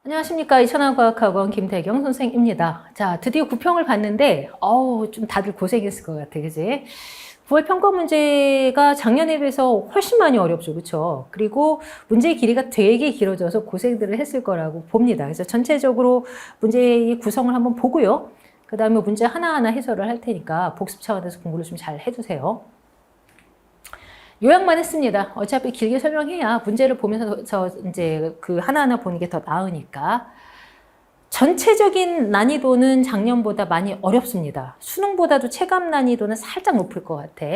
안녕하십니까. 이천안과학학원 김태경 선생입니다. 자, 드디어 구평을 봤는데, 좀 다들 고생했을 것 같아, 그지? 9월 평가 문제가 작년에 비해서 훨씬 많이 어렵죠, 그렇죠? 그리고 문제의 길이가 되게 길어져서 고생들을 했을 거라고 봅니다. 그래서 전체적으로 문제의 구성을 한번 보고요. 그 다음에 문제 하나하나 해설을 할 테니까 복습 차원에서 공부를 좀 잘 해주세요. 요약만 했습니다. 어차피 길게 설명해야 문제를 보면서 이제 그 하나하나 보는 게 더 나으니까. 전체적인 난이도는 작년보다 많이 어렵습니다. 수능보다도 체감 난이도는 살짝 높을 것 같아.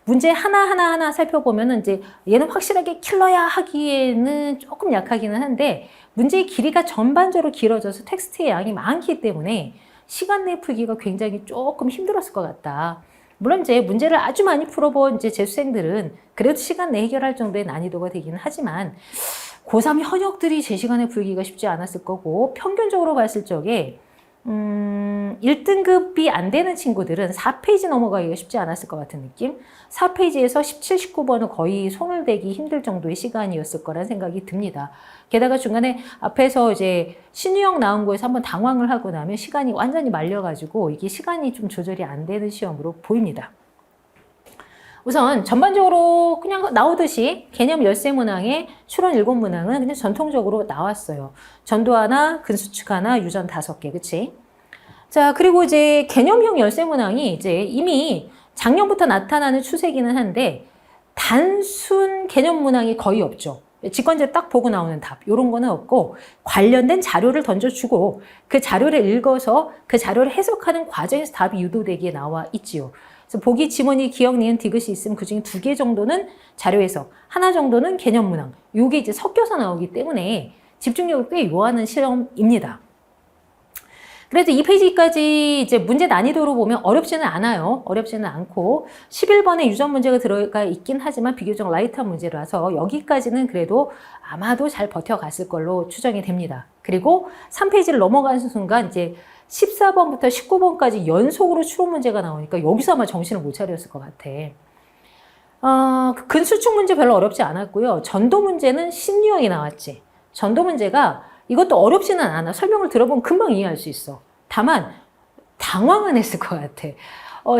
문제 하나하나 살펴보면은 이제 얘는 확실하게 킬러야 하기에는 조금 약하기는 한데 문제의 길이가 전반적으로 길어져서 텍스트의 양이 많기 때문에 시간 내에 풀기가 굉장히 조금 힘들었을 것 같다. 물론 이제 문제를 아주 많이 풀어본 이제 재수생들은 그래도 시간 내에 해결할 정도의 난이도가 되기는 하지만 고3 현역들이 제 시간에 풀기가 쉽지 않았을 거고 평균적으로 봤을 적에 1등급이 안 되는 친구들은 4페이지 넘어가기가 쉽지 않았을 것 같은 느낌? 4페이지에서 17, 19번은 거의 손을 대기 힘들 정도의 시간이었을 거란 생각이 듭니다. 게다가 중간에 앞에서 이제 신유형 나온 거에서 한번 당황을 하고 나면 시간이 완전히 말려가지고 이게 시간이 좀 조절이 안 되는 시험으로 보입니다. 우선 전반적으로 그냥 나오듯이 개념 열세 문항에 추론 7문항은 그냥 전통적으로 나왔어요. 전도 하나, 근수축 하나, 유전 5개, 그치? 자, 그리고 이제 개념형 열세 문항이 이제 이미 작년부터 나타나는 추세기는 한데 단순 개념 문항이 거의 없죠. 직관제 딱 보고 나오는 답, 이런 거는 없고 관련된 자료를 던져주고 그 자료를 읽어서 그 자료를 해석하는 과정에서 답이 유도되기에 나와 있지요. 그래서 보기, 지문이, 기억, 니은, 디귿이 있으면 그중에 2개 정도는 자료 해석, 하나 정도는 개념 문항. 요게 이제 섞여서 나오기 때문에 집중력을 꽤 요하는 실험입니다. 그래도 2페이지까지 이제 문제 난이도로 보면 어렵지는 않아요. 어렵지는 않고 11번에 유전 문제가 들어가 있긴 하지만 비교적 라이트한 문제라서 여기까지는 그래도 아마도 잘 버텨갔을 걸로 추정이 됩니다. 그리고 3페이지를 넘어가는 순간 이제 14번부터 19번까지 연속으로 추론 문제가 나오니까 여기서 아마 정신을 못 차렸을 것 같아. 근수축 문제 별로 어렵지 않았고요. 전도 문제는 신유형이 나왔지. 전도 문제가 이것도 어렵지는 않아. 설명을 들어보면 금방 이해할 수 있어. 다만 당황은 했을 것 같아.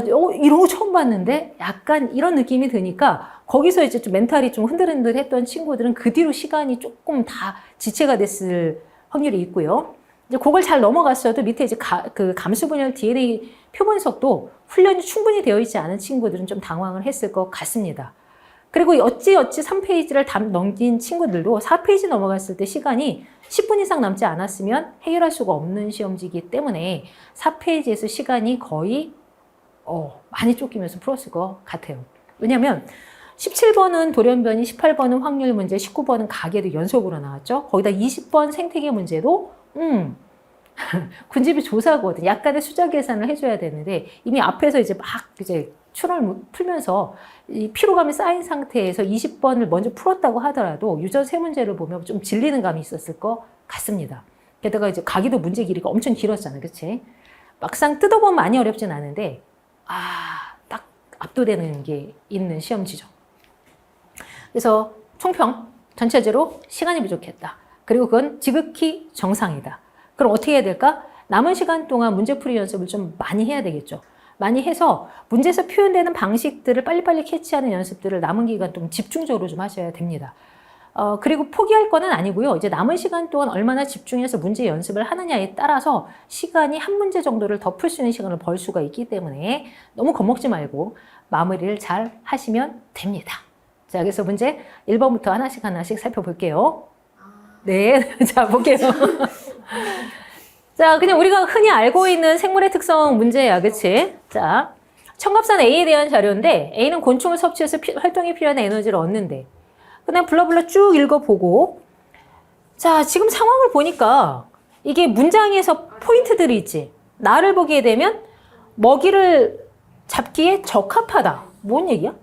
이런 거 처음 봤는데 약간 이런 느낌이 드니까 거기서 이제 좀 멘탈이 좀 흔들흔들했던 친구들은 그 뒤로 시간이 조금 다 지체가 됐을 확률이 있고요. 이제 그걸 잘 넘어갔어도 밑에 이제 그 감수 분열 DNA 표분석도 훈련이 충분히 되어 있지 않은 친구들은 좀 당황을 했을 것 같습니다. 그리고 어찌어찌 3페이지를 다 넘긴 친구들도 4페이지 넘어갔을 때 시간이 10분 이상 남지 않았으면 해결할 수가 없는 시험지이기 때문에 4페이지에서 시간이 거의 많이 쫓기면서 풀었을 것 같아요. 왜냐하면 17번은 돌연변이, 18번은 확률 문제, 19번은 가계도 연속으로 나왔죠. 거기다 20번 생태계 문제도 군집이 조사거든. 약간의 숫자 계산을 해줘야 되는데 이미 앞에서 이제 막 이제 추론을 풀면서 이 피로감이 쌓인 상태에서 20번을 먼저 풀었다고 하더라도 유전 세 문제를 보면 좀 질리는 감이 있었을 것 같습니다. 게다가 이제 가기도 문제 길이가 엄청 길었잖아, 그치? 막상 뜯어보면 많이 어렵진 않은데 딱 압도되는 게 있는 시험지죠. 그래서 총평 전체적으로 시간이 부족했다. 그리고 그건 지극히 정상이다. 그럼 어떻게 해야 될까? 남은 시간 동안 문제풀이 연습을 좀 많이 해야 되겠죠. 많이 해서 문제에서 표현되는 방식들을 빨리빨리 캐치하는 연습들을 남은 기간 동안 집중적으로 좀 하셔야 됩니다. 그리고 포기할 거는 아니고요. 이제 남은 시간 동안 얼마나 집중해서 문제 연습을 하느냐에 따라서 시간이 한 문제 정도를 더 풀 수 있는 시간을 벌 수가 있기 때문에 너무 겁먹지 말고 마무리를 잘 하시면 됩니다. 자, 그래서 문제 1번부터 하나씩 살펴볼게요. 네, 자, 볼게요. 자, 그냥 우리가 흔히 알고 있는 생물의 특성 문제야, 그치? 자, 청갑산 A에 대한 자료인데 A는 곤충을 섭취해서 활동에 필요한 에너지를 얻는데 그냥 블라블라 쭉 읽어보고 자, 지금 상황을 보니까 이게 문장에서 포인트들이 있지. 나를 보게 되면 먹이를 잡기에 적합하다. 뭔 얘기야?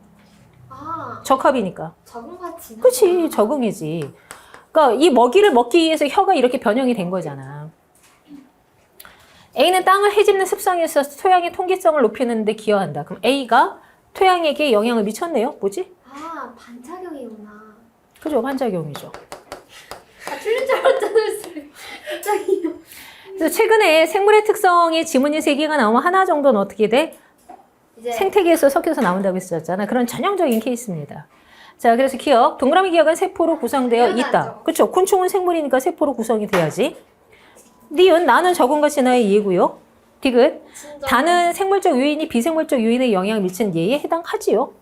적합이니까. 적응같이. 그치, 적응이지. 그러니까 이 먹이를 먹기 위해서 혀가 이렇게 변형이 된 거잖아. A는 땅을 헤집는 습성이 있어서 토양의 통기성을 높이는 데 기여한다. 그럼 A가 토양에게 영향을 미쳤네요. 뭐지? 반작용이구나. 그죠, 반작용이죠. 틀린 줄 알았잖아요. 그래서 최근에 생물의 특성의 지문이 3개가 나오면 하나 정도는 어떻게 돼? 이제 생태계에서 섞여서 나온다고 했었잖아. 그런 전형적인 케이스입니다. 자, 그래서 기억. 동그라미 기억은 세포로 구성되어 있다. 당연하죠. 그렇죠. 곤충은 생물이니까 세포로 구성이 돼야지. 니은 나는 적응과 진화의 예고요. 디귿 다는 생물적 요인이 비생물적 요인에 영향을 미치는 예에 해당하지요.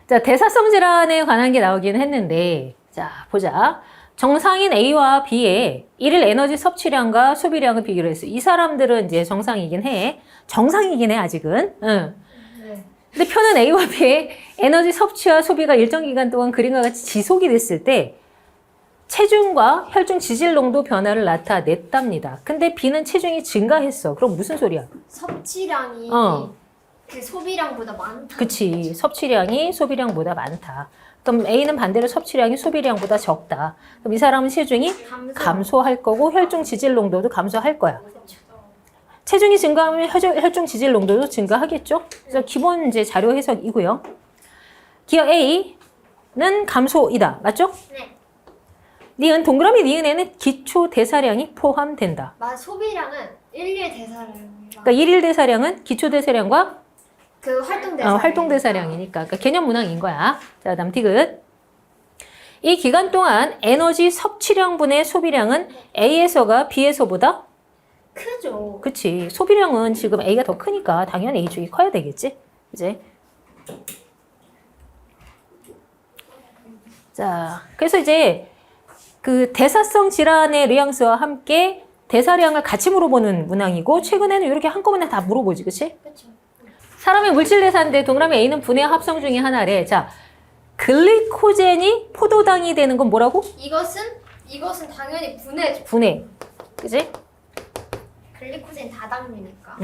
자, 대사성 질환에 관한 게 나오긴 했는데, 자, 보자. 정상인 A와 B의 일일 에너지 섭취량과 소비량을 비교를 했어. 이 사람들은 이제 정상이긴 해. 정상이긴 해, 아직은. 응. 네. 근데 표는 A와 B의 에너지 섭취와 소비가 일정 기간 동안 그림과 같이 지속이 됐을 때 체중과 혈중 지질 농도 변화를 나타냈답니다. 근데 B는 체중이 증가했어. 그럼 무슨 소리야? 섭취량이 그 소비량보다 많다. 그치. 섭취량이 소비량보다 많다. 그럼 A는 반대로 섭취량이 소비량보다 적다. 그럼 이 사람은 체중이 감소할 거고 혈중 지질 농도도 감소할 거야. 체중이 증가하면 혈중 지질 농도도 증가하겠죠? 그래서 기본 이제 자료 해석이고요. 기억 A는 감소이다. 맞죠? 네. 니은 동그라미 니은에는 기초 대사량이 포함된다. 소비량은 일일 대사량이랑 그러니까 일일 대사량은 기초 대사량과 그 활동 대사량. 활동 대사량이니까 그러니까 개념 문항인 거야. 자, 다음 디귿. 이 기간 동안 에너지 섭취량분의 소비량은 A에서가 B에서보다 크죠. 그치. 소비량은 지금 A가 더 크니까 당연히 A 쪽이 커야 되겠지. 그치? 자, 그래서 이제 그 대사성 질환의 뉘앙스와 함께 대사량을 같이 물어보는 문항이고 최근에는 이렇게 한꺼번에 다 물어보지. 그치? 그렇죠. 사람의 물질 대사인데 동그라미 A는 분해 합성 중에 하나래. 자, 글리코젠이 포도당이 되는 건 뭐라고? 이것은 당연히 분해죠. 분해. 그치? 글리코젠 다당류니까.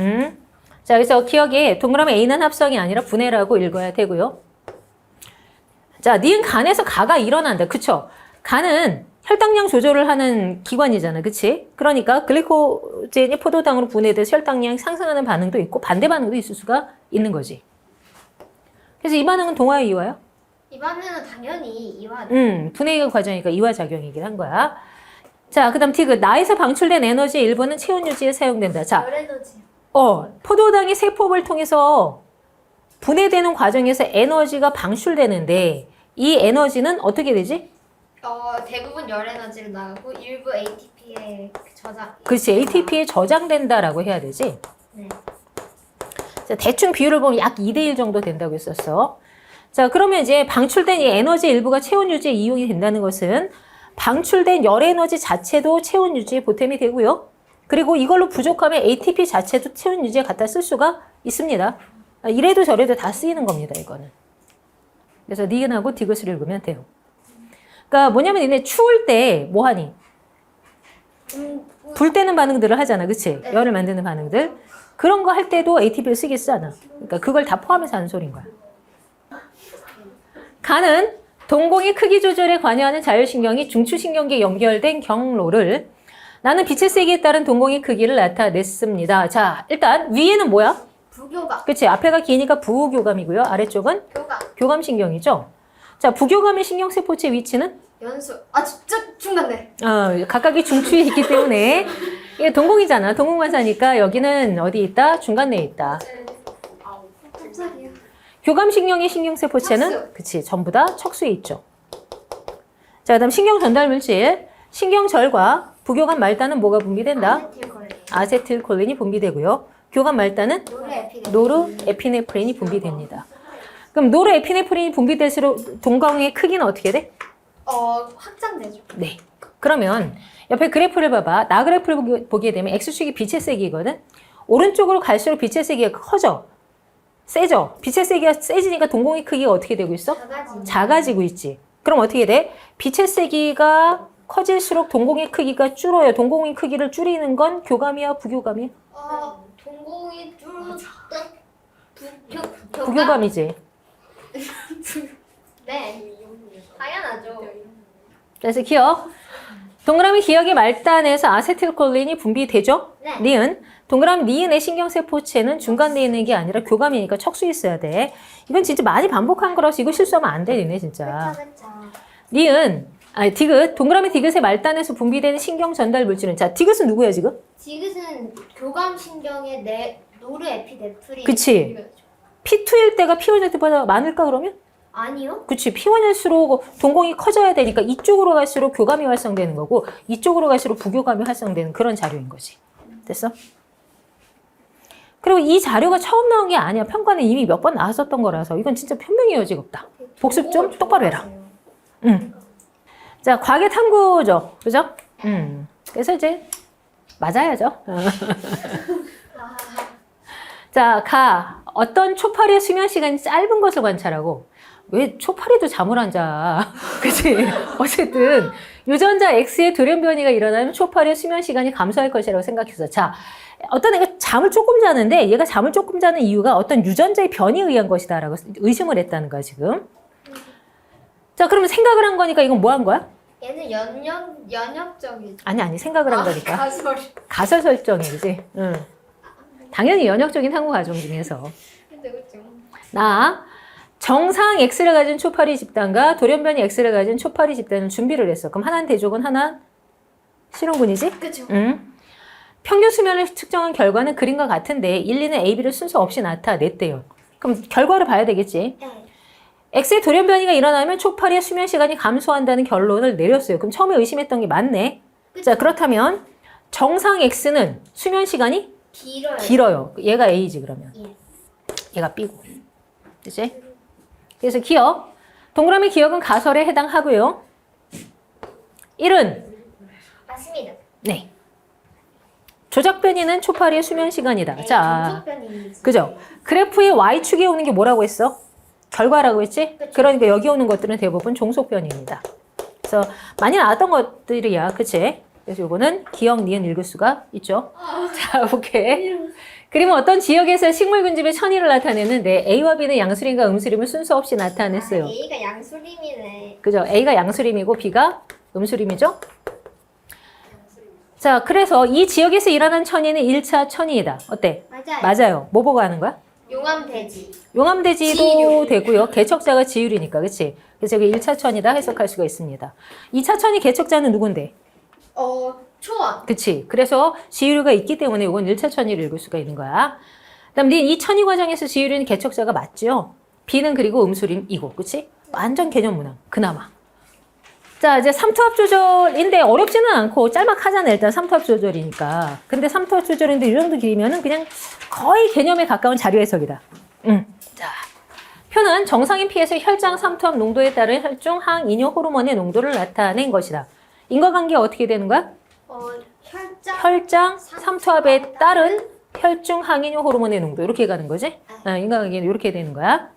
자, 그래서 기억에 동그라미 A는 합성이 아니라 분해라고 읽어야 되고요. 자, 니은 간에서 가가 일어난다. 그쵸? 간은 혈당량 조절을 하는 기관이잖아. 그치? 그러니까 글리코젠이 포도당으로 분해돼서 혈당량이 상승하는 반응도 있고 반대 반응도 있을 수가 있는 거지. 그래서 이 반응은 동화야, 이화야? 이 반응은 당연히 이와 분해 과정이니까 이화작용이긴 한 거야. 자, 그 다음 디귿. 나에서 방출된 에너지의 일부는 체온 유지에 사용된다. 자, 열에너지. 포도당이 세포를 통해서 분해되는 과정에서 에너지가 방출되는데 이 에너지는 어떻게 되지? 대부분 열에너지로 나가고 일부 ATP에 저장. 그렇지. ATP에 저장된다라고 해야 되지. 네. 자, 대충 비율을 보면 약 2대1 정도 된다고 했었어. 자, 그러면 이제 방출된 이 에너지 일부가 체온 유지에 이용이 된다는 것은 방출된 열 에너지 자체도 체온 유지에 보탬이 되고요. 그리고 이걸로 부족하면 ATP 자체도 체온 유지에 갖다 쓸 수가 있습니다. 이래도 저래도 다 쓰이는 겁니다, 이거는. 그래서 니은하고 디귿을 읽으면 돼요. 그러니까 뭐냐면 얘네 추울 때 뭐 하니? 불 때는 반응들을 하잖아. 그치? 열을 만드는 반응들. 그런 거 할 때도 ATP를 쓰겠잖아. 그러니까 그걸 다 포함해서 하는 소린 거야. 간은 동공의 크기 조절에 관여하는 자율신경이 중추신경계에 연결된 경로를 나는 빛의 세기에 따른 동공의 크기를 나타냈습니다. 자, 일단 위에는 뭐야? 부교감. 그치? 앞에가 기니까 부교감이고요. 아래쪽은 교감. 교감신경이죠. 자, 부교감의 신경세포체 위치는 연수. 진짜 중간에. 각각이 중추에 있기 때문에 이게 동공이잖아. 동공관사니까 여기는 어디 있다? 중간 내에 있다. 깜짝이야. 교감신경의 신경세포체는 척수. 그치, 전부 다 척수에 있죠. 자, 그다음 신경전달물질. 신경절과 부교감 말단은 뭐가 분비된다? 아세틸콜린이 분비되고요. 교감 말단은 노르에피네프린이 분비됩니다. 그럼 노르에피네프린이 분비될수록 동공의 크기는 어떻게 돼? 확장되죠. 네. 그러면 옆에 그래프를 봐봐. 나 그래프를 보게 되면 X축이 빛의 세기거든. 오른쪽으로 갈수록 빛의 세기가 커져. 세져. 빛의 세기가 세지니까 동공의 크기가 어떻게 되고 있어? 작아지고 있지. 그럼 어떻게 돼? 빛의 세기가 커질수록 동공의 크기가 줄어요. 동공의 크기를 줄이는 건 교감이야, 부교감이야? 동공이 부교감이지. 네. 당연하죠. 그래서 기억. 동그라미 기억의 말단에서 아세틸콜린이 분비되죠? 네. 니은. 동그라미 니은의 신경세포체는 중간 내에 있는 게 아니라 교감이니까 척수에 있어야 돼. 이건 진짜 많이 반복한 거라서 이거 실수하면 안 돼, 니네 진짜. 그쵸. 니은. 아니, 디귿. 동그라미 디귿의 말단에서 분비되는 신경 전달 물질은. 자, 디귿은 누구야, 지금? 디귿은 교감신경의 노르에피네프린. 그치. P2일 때가 P1일 때보다 많을까, 그러면? 아니요. 그치. P1일수록 동공이 커져야 되니까 이쪽으로 갈수록 교감이 활성되는 거고, 이쪽으로 갈수록 부교감이 활성되는 그런 자료인 거지. 됐어? 그리고 이 자료가 처음 나온 게 아니야. 평가는 이미 몇 번 나왔었던 거라서 이건 진짜 편명의 여지가 없다. 복습 좀 똑바로 해라. 자, 과계 탐구죠. 그죠? 그래서 이제 맞아야죠. 자, 어떤 초파리의 수면 시간이 짧은 것을 관찰하고, 왜 초파리도 잠을 안 자? 그치? 어쨌든 유전자 X의 돌연 변이가 일어나면 초파리의 수면 시간이 감소할 것이라고 생각했어. 자, 어떤 애가 잠을 조금 자는데 얘가 잠을 조금 자는 이유가 어떤 유전자의 변이에 의한 것이다라고 의심을 했다는 거야, 지금. 자, 그러면 생각을 한 거니까 이건 뭐 한 거야? 얘는 연역적이죠. 아니, 생각을 한 거니까. 가설. 가설 설정이지. 응. 당연히 연역적인 상호 과정 중에서. 근데 그쵸. 정상 X를 가진 초파리 집단과 돌연변이 X를 가진 초파리 집단을 준비를 했어. 그럼 하나는 대조군, 하나는 실험군이지? 그쵸. 평균 수면을 측정한 결과는 그림과 같은데 1, 2는 A, B를 순서 없이 나타냈대요. 그럼 결과를 봐야 되겠지? 네. X의 돌연변이가 일어나면 초파리의 수면 시간이 감소한다는 결론을 내렸어요. 그럼 처음에 의심했던 게 맞네. 자, 그렇다면 정상 X는 수면 시간이 길어요. 얘가 A지, 그러면. 예. 얘가 B고. 그치? 그래서 기억. 동그라미 기억은 가설에 해당하고요. 1은 맞습니다. 네. 조작 변이는 초파리의 수면 시간이다. 자, 그죠? 그래프의 Y축에 오는 게 뭐라고 했어? 결과라고 했지? 그쵸. 그러니까 여기 오는 것들은 대부분 종속 변이입니다. 그래서 많이 나왔던 것들이야. 그치? 그래서 요거는 기억, 니은 읽을 수가 있죠. 자, 오케이. 그리고 어떤 지역에서 식물 군집의 천위를 나타냈는데 A와 B는 양수림과 음수림을 순서 없이 나타냈어요. A가 양수림이네. 그죠? A가 양수림이고 B가 음수림이죠? 자, 그래서 이 지역에서 일어난 천위는 1차 천위이다. 어때? 맞아요. 뭐 보고 하는 거야? 용암돼지. 용암돼지도 지율. 되고요. 개척자가 지율이니까, 그치? 그래서 여기 1차 천이다 해석할 수가 있습니다. 2차 천이 개척자는 누군데? 초원. 그치? 그래서 지율이가 있기 때문에 이건 1차 천이를 읽을 수가 있는 거야. 그 다음 이 천이 과정에서 지율이는 개척자가 맞죠? B는 그리고 음수림이고, 그치? 완전 개념 문항, 그나마. 자, 이제 삼투압 조절인데 어렵지는 않고 짤막하잖아. 일단 삼투압 조절이니까. 근데 삼투압 조절인데 이 정도 길이면은 그냥 거의 개념에 가까운 자료 해석이다. 자, 표는 정상인 피에서 혈장 삼투압 농도에 따른 혈중 항이뇨 호르몬의 농도를 나타낸 것이다. 인과관계가 어떻게 되는 거야? 혈장 삼투압에 따른 혈중 항이뇨 호르몬의 농도. 이렇게 가는 거지? 인과관계는 이렇게 되는 거야.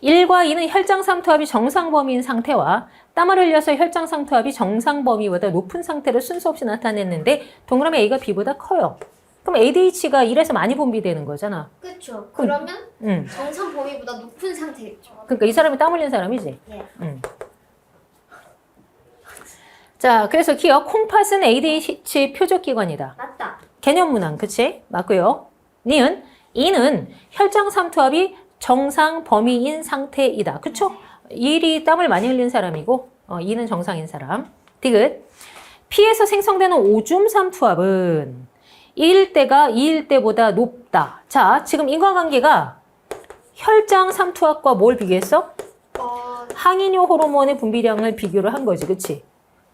1과 2는 혈장 삼투압이 정상 범위인 상태와 땀을 흘려서 혈장 삼투압이 정상 범위보다 높은 상태를 순서 없이 나타냈는데 동그라미 A가 B보다 커요. 그럼 ADH가 1에서 많이 분비되는 거잖아. 그쵸. 그러면 정상 범위보다 높은 상태겠죠. 그러니까 이 사람이 땀 흘린 사람이지? 예. 자, 그래서 기억. 콩팥은 ADH 표적기관이다. 맞다. 개념 문항, 그치? 맞고요. 니은. 이는 혈장 삼투압이 정상 범위인 상태이다. 그쵸? 1이 땀을 많이 흘린 사람이고 2는 정상인 사람. 디귿. 피에서 생성되는 오줌 삼투압은 1일 때가 2일 때보다 높다. 자, 지금 인과관계가 혈장 삼투압과 뭘 비교했어? 항이뇨 호르몬의 분비량을 비교를 한 거지. 그치?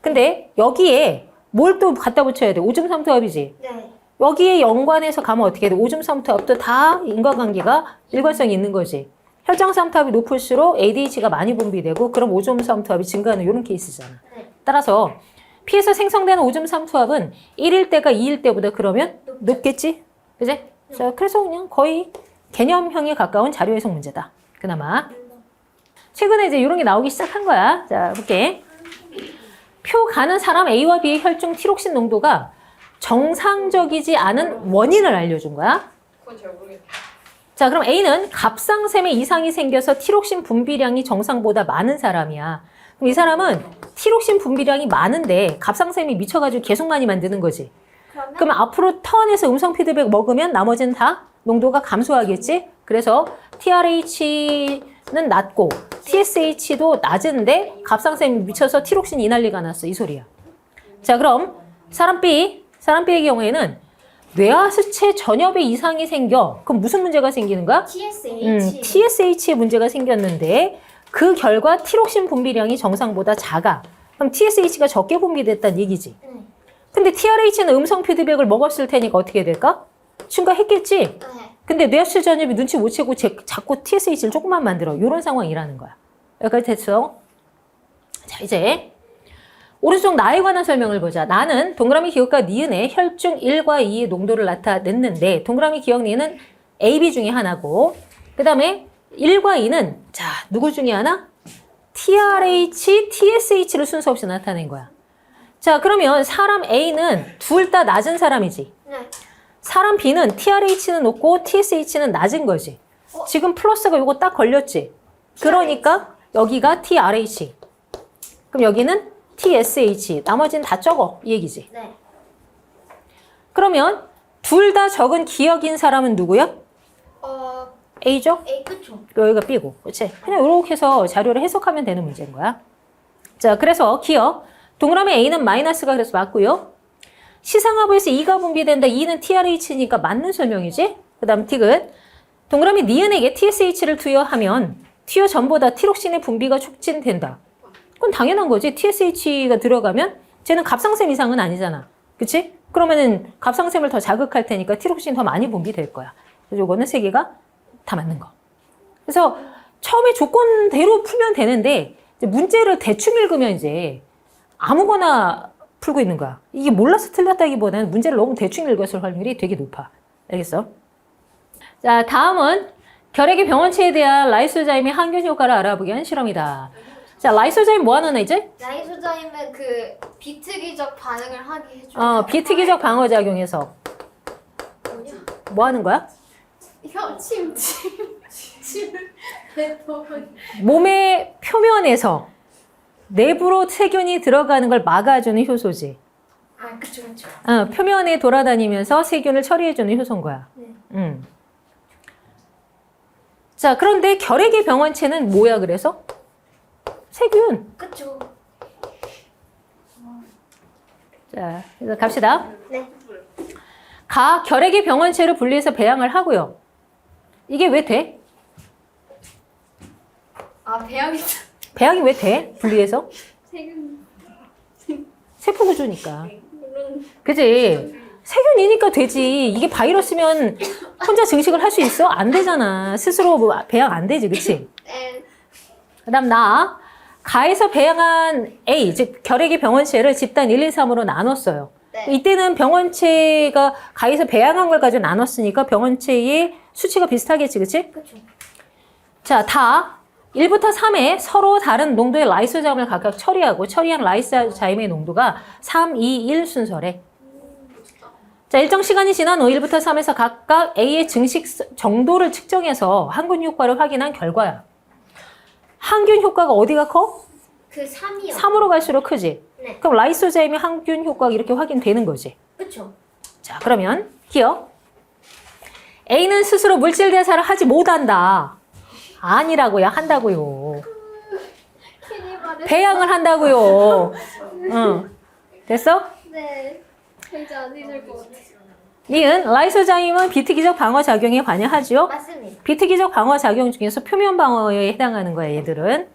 근데 여기에 뭘 또 갖다 붙여야 돼? 오줌 삼투압이지? 네. 여기에 연관해서 가면 어떻게 돼? 오줌 삼투압도 다 인과관계가 일관성이 있는 거지. 혈장 삼투압이 높을수록 ADH가 많이 분비되고 그럼 오줌 삼투압이 증가하는 이런 케이스잖아. 네. 따라서 피에서 생성되는 오줌 삼투압은 1일 때가 2일 때보다 그러면 높겠지? 그지? 자, 그래서 그냥 거의 개념형에 가까운 자료 해석 문제다. 그나마. 최근에 이제 이런 게 나오기 시작한 거야. 자, 볼게. 표 가는 사람 A와 B의 혈중 티록신 농도가 정상적이지 않은 원인을 알려준 거야. 그건 잘 모르겠네. 자, 그럼 A는 갑상샘에 이상이 생겨서 티록신 분비량이 정상보다 많은 사람이야. 그럼 이 사람은 티록신 분비량이 많은데 갑상샘이 미쳐가지고 계속 많이 만드는 거지. 그러면 앞으로 턴에서 음성 피드백 먹으면 나머지는 다 농도가 감소하겠지? 그래서 TRH는 낮고 TSH도 낮은데 갑상선이 미쳐서 티록신이 이 난리가 났어. 이 소리야. 자, 그럼 사람 B의 경우에는 뇌하수체 전엽에 이상이 생겨. 그럼 무슨 문제가 생기는 거야? TSH. TSH에 문제가 생겼는데 그 결과 티록신 분비량이 정상보다 작아. 그럼 TSH가 적게 분비됐다는 얘기지. 근데 TRH는 음성 피드백을 먹었을 테니까 어떻게 될까? 증가했겠지? 네. 근데 뇌하수체 전엽이 눈치 못 채고 자꾸 TSH를 조금만 만들어. 이런 상황이라는 거야. 여기까지 됐어? 자, 이제 오른쪽 나에 관한 설명을 보자. 나는 동그라미 기억과 니은의 혈중 1과 2의 농도를 나타냈는데 동그라미 기억 니은은 AB 중에 하나고 그 다음에 1과 2는 자 누구 중에 하나? TRH, TSH를 순서 없이 나타낸 거야. 자 그러면 사람 A는 둘 다 낮은 사람이지. 네. 사람 B는 TRH는 높고 TSH는 낮은 거지. 지금 플러스가 요거 딱 걸렸지. 그러니까 여기가 TRH. 그럼 여기는 TSH. 나머지는 다 적어. 이 얘기지. 네. 그러면 둘 다 적은 기억인 사람은 누구야? A죠? A 그쵸. 여기가 B고. 그렇지? 그냥 이렇게 해서 자료를 해석하면 되는 문제인 거야. 자, 그래서 기억. 동그라미 A는 마이너스가 그래서 맞고요. 시상하부에서 2가 분비된다. 2는 TRH니까 맞는 설명이지. 그 다음 티귿. 동그라미 니은에게 TSH를 투여하면 투여 전보다 티록신의 분비가 촉진된다. 그건 당연한 거지. TSH가 들어가면 쟤는 갑상샘 이상은 아니잖아. 그치? 그러면은 갑상샘을 더 자극할 테니까 티록신이 더 많이 분비될 거야. 그래서 이거는 세 개가 다 맞는 거. 그래서 처음에 조건대로 풀면 되는데 이제 문제를 대충 읽으면 이제 아무거나 풀고 있는 거야. 이게 몰라서 틀렸다기보다는 문제를 너무 대충 읽었을 확률이 되게 높아. 알겠어? 자, 다음은 결핵의 병원체에 대한 라이소자임의 항균 효과를 알아보기 위한 실험이다. 자, 라이소자임 뭐 하는 애지? 라이소자임은 그 비특이적 반응을 하게 해줘. 비특이적 방어작용에서 뭐냐? 뭐 하는 거야? 침을 뱉어. 몸의 표면에서 내부로 세균이 들어가는 걸 막아주는 효소지. 아, 그쵸. 표면에 돌아다니면서 세균을 처리해주는 효소인 거야. 네. 자, 그런데 결핵의 병원체는 뭐야, 그래서? 세균. 그쵸. 자, 그래서 갑시다. 네. 결핵의 병원체를 분리해서 배양을 하고요. 이게 왜 돼? 배양이 배양이 왜 돼? 분리해서? 세균. 세포구조니까. 그지? 세균이니까 되지. 이게 바이러스면 혼자 증식을 할 수 있어? 안 되잖아. 스스로 배양 안 되지, 그치? 네. 그 다음 가에서 배양한 A, 즉 결핵의 병원체를 집단 1, 2, 3으로 나눴어요. 네. 이때는 병원체가 가에서 배양한 걸 가지고 나눴으니까 병원체의 수치가 비슷하겠지, 그치? 그쵸. 자, 1부터 3에 서로 다른 농도의 라이소자임을 각각 처리한 라이소자임의 농도가 3, 2, 1 순서래. 자, 일정 시간이 지난 후 1부터 3에서 각각 A의 증식 정도를 측정해서 항균 효과를 확인한 결과야. 항균 효과가 어디가 커? 그 3이요. 3으로 갈수록 크지? 네. 그럼 라이소자임의 항균 효과가 이렇게 확인되는 거지. 그쵸. 자, 그러면 기억. A는 스스로 물질 대사를 하지 못한다. 아니라고요. 한다고요. 괜히 말했어. 배양을 한다고요. 응. 됐어? 네. 이제 안 잊을 것 같아. 니은 라이소자임은 비특이적 방어 작용에 관여하지요. 맞습니다. 비특이적 방어 작용 중에서 표면 방어에 해당하는 거야, 얘들은.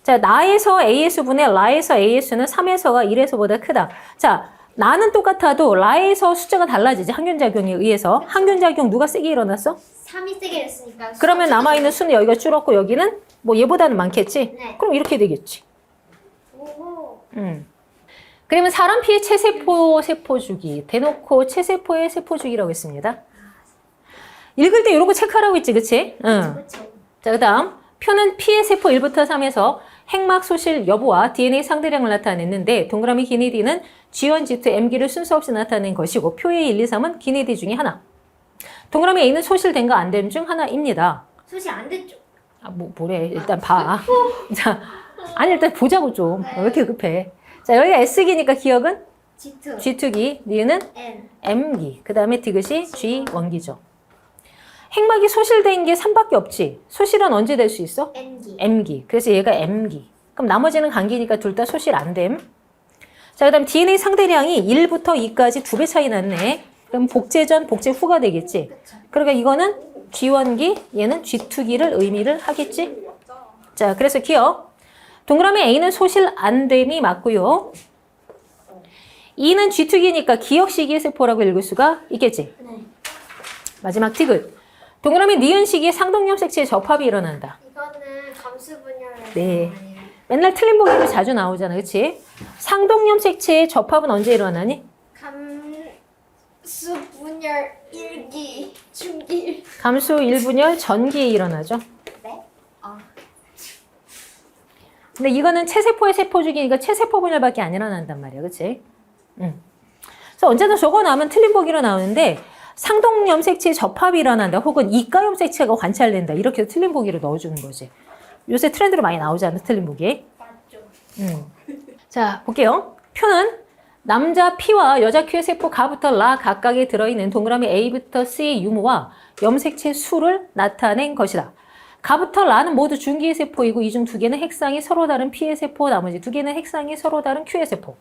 자, 나에서 AS분의 라에서 AS는 3에서가 1에서보다 크다. 자, 나는 똑같아도 라에서 숫자가 달라지지, 항균작용에 의해서. 항균작용 누가 세게 일어났어? 3이 세게 됐으니까. 그러면 남아있는 수는 여기가 줄었고 여기는 뭐 얘보다는 많겠지? 네. 그럼 이렇게 되겠지. 오. 그러면 사람 피의 체세포 세포주기 대놓고 체세포의 세포주기라고 했습니다. 읽을 때 이런 거 체크하라고 했지, 그치? 응. 그쵸. 자, 그 다음 표는 피의 세포 1부터 3에서 핵막 소실 여부와 DNA 상대량을 나타냈는데 동그라미 기니디는 G1, G2, M기를 순서 없이 나타낸 것이고 표의 1, 2, 3은 기니디 중에 하나. 동그라미 A는 소실된과 안 됨 중 하나입니다. 소식 안 됐죠? 뭐래. 일단 봐. 자, 아니 일단 보자고 좀. 왜 이렇게 급해. 자, 여기가 S기니까 기억은 G2. G2기, 니은은 N. M기, 그 다음에 디귿이 G1기죠. 핵막이 소실된 게 3밖에 없지. 소실은 언제 될 수 있어? N기. M기. 그래서 얘가 M기. 그럼 나머지는 간기니까 둘 다 소실 안 됨. 자, 그 다음 DNA 상대량이 1부터 2까지 2배 차이 났네. 그럼 복제 전, 복제 후가 되겠지. 그쵸. 그러니까 이거는 G1기, 얘는 G2기를 의미를 하겠지. 자, 그래서 기억. 동그라미 A는 소실 안 됨이 맞고요. E는 G2기니까 기억 시기의 세포라고 읽을 수가 있겠지. 네. 마지막 티귿. 동그라미 니은 시기에 상동염 색채의 접합이 일어난다. 이거는 감수 분열의 네. 아니에요. 맨날 틀린 보기도 자주 나오잖아, 그치? 상동염 색채의 접합은 언제 일어나니? 감수 분열 1기 중기. 감수 1분열 전기에 일어나죠. 네? 아. 근데 이거는 체세포의 세포주기니까 체세포 분열밖에 안 일어난단 말이야, 그치? 그래서 언제나 저거 나오면 틀린 보기로 나오는데 상동염 색채의 접합이 일어난다 혹은 이가염 색채가 관찰된다 이렇게 해서 틀린 보기로 넣어주는 거지. 요새 트렌드로 많이 나오지 않아, 틀린 보기? 맞죠. 자, 볼게요. 표는 남자 P와 여자 Q의 세포 가부터 라 각각에 들어있는 동그라미 A부터 C의 유무와 염색체 수를 나타낸 것이다. 가부터 라는 모두 중기의 세포이고 이 중 2개는 핵상이 서로 다른 P의 세포, 나머지 2개는 핵상이 서로 다른 Q의 세포.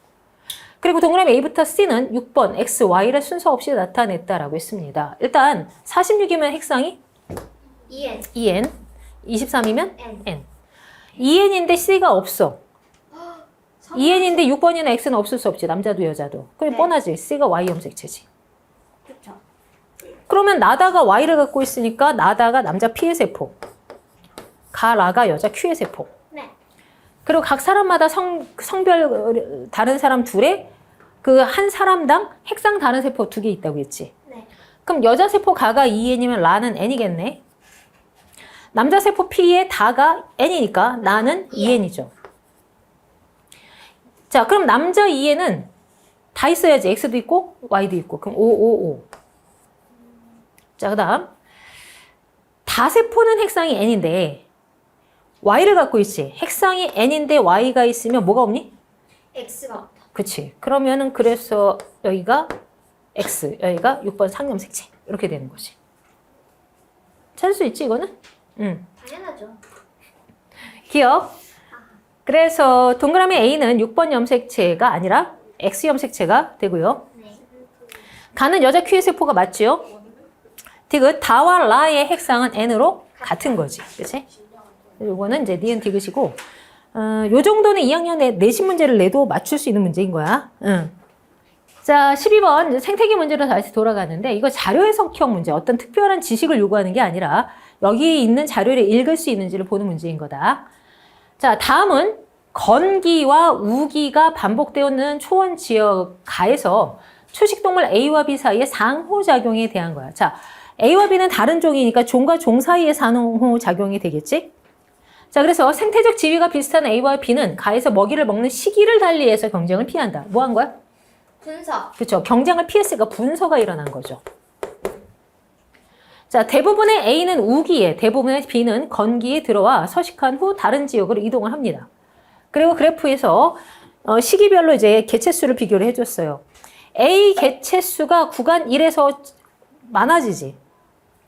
그리고 동그라미 A부터 C는 6번 X, Y를 순서 없이 나타냈다라고 했습니다. 일단 46이면 핵상이 EN. EN, 23이면 N. N. EN인데 C가 없어. EN인데 6번이나 X는 없을 수 없지. 남자도 여자도. 그럼 네. 뻔하지. C가 Y 염색체지. 그쵸. 그러면 나다가 Y를 갖고 있으니까 나다가 남자 P의 세포. 가라가 여자 Q의 세포. 네. 그리고 각 사람마다 성별 다른 사람 둘에 그 한 사람당 핵상 다른 세포 2개 있다고 했지. 네. 그럼 여자 세포 가가 EN이면 라는 N이겠네. 남자 세포 P의 다가 N이니까 나는 EN이죠. 자, 그럼 남자 EN은 다 있어야지. X도 있고 Y도 있고. 그럼 5. 자, 그 다음 다세포는 핵상이 N인데 Y를 갖고 있지. 핵상이 N인데 Y가 있으면 뭐가 없니? X가 없다. 그치. 그러면은 그래서 여기가 X, 여기가 6번 상염색체. 이렇게 되는 거지. 찾을 수 있지, 이거는? 응. 당연하죠. 기억. 그래서 동그라미 A는 6번 염색체가 아니라 X 염색체가 되고요. 네. 가는 여자 Q의 세포가 맞죠? 디귿 다와 라의 핵상은 N으로 같은 거지. 그치? 요거는 이제 니은 디귿이고 요 정도는 2학년 내신 문제를 내도 맞출 수 있는 문제인 거야. 응. 자, 12번 이제 생태계 문제로 다시 돌아가는데 이거 자료 해석형 문제. 어떤 특별한 지식을 요구하는 게 아니라 여기 있는 자료를 읽을 수 있는지를 보는 문제인 거다. 자, 다음은 건기와 우기가 반복되는 초원 지역 가에서 초식동물 A와 B 사이의 상호작용에 대한 거야. 자, A와 B는 다른 종이니까 종과 종 사이의 상호작용이 되겠지? 자, 그래서 생태적 지위가 비슷한 A와 B는 가에서 먹이를 먹는 시기를 달리해서 경쟁을 피한다. 뭐 한 거야? 분석. 그렇죠. 경쟁을 피했으니까 분서가 일어난 거죠. 자, 대부분의 A는 우기에, 대부분의 B는 건기에 들어와 서식한 후 다른 지역으로 이동을 합니다. 그리고 그래프에서 시기별로 이제 개체수를 비교를 해줬어요. A 개체수가 구간 1에서 많아지지.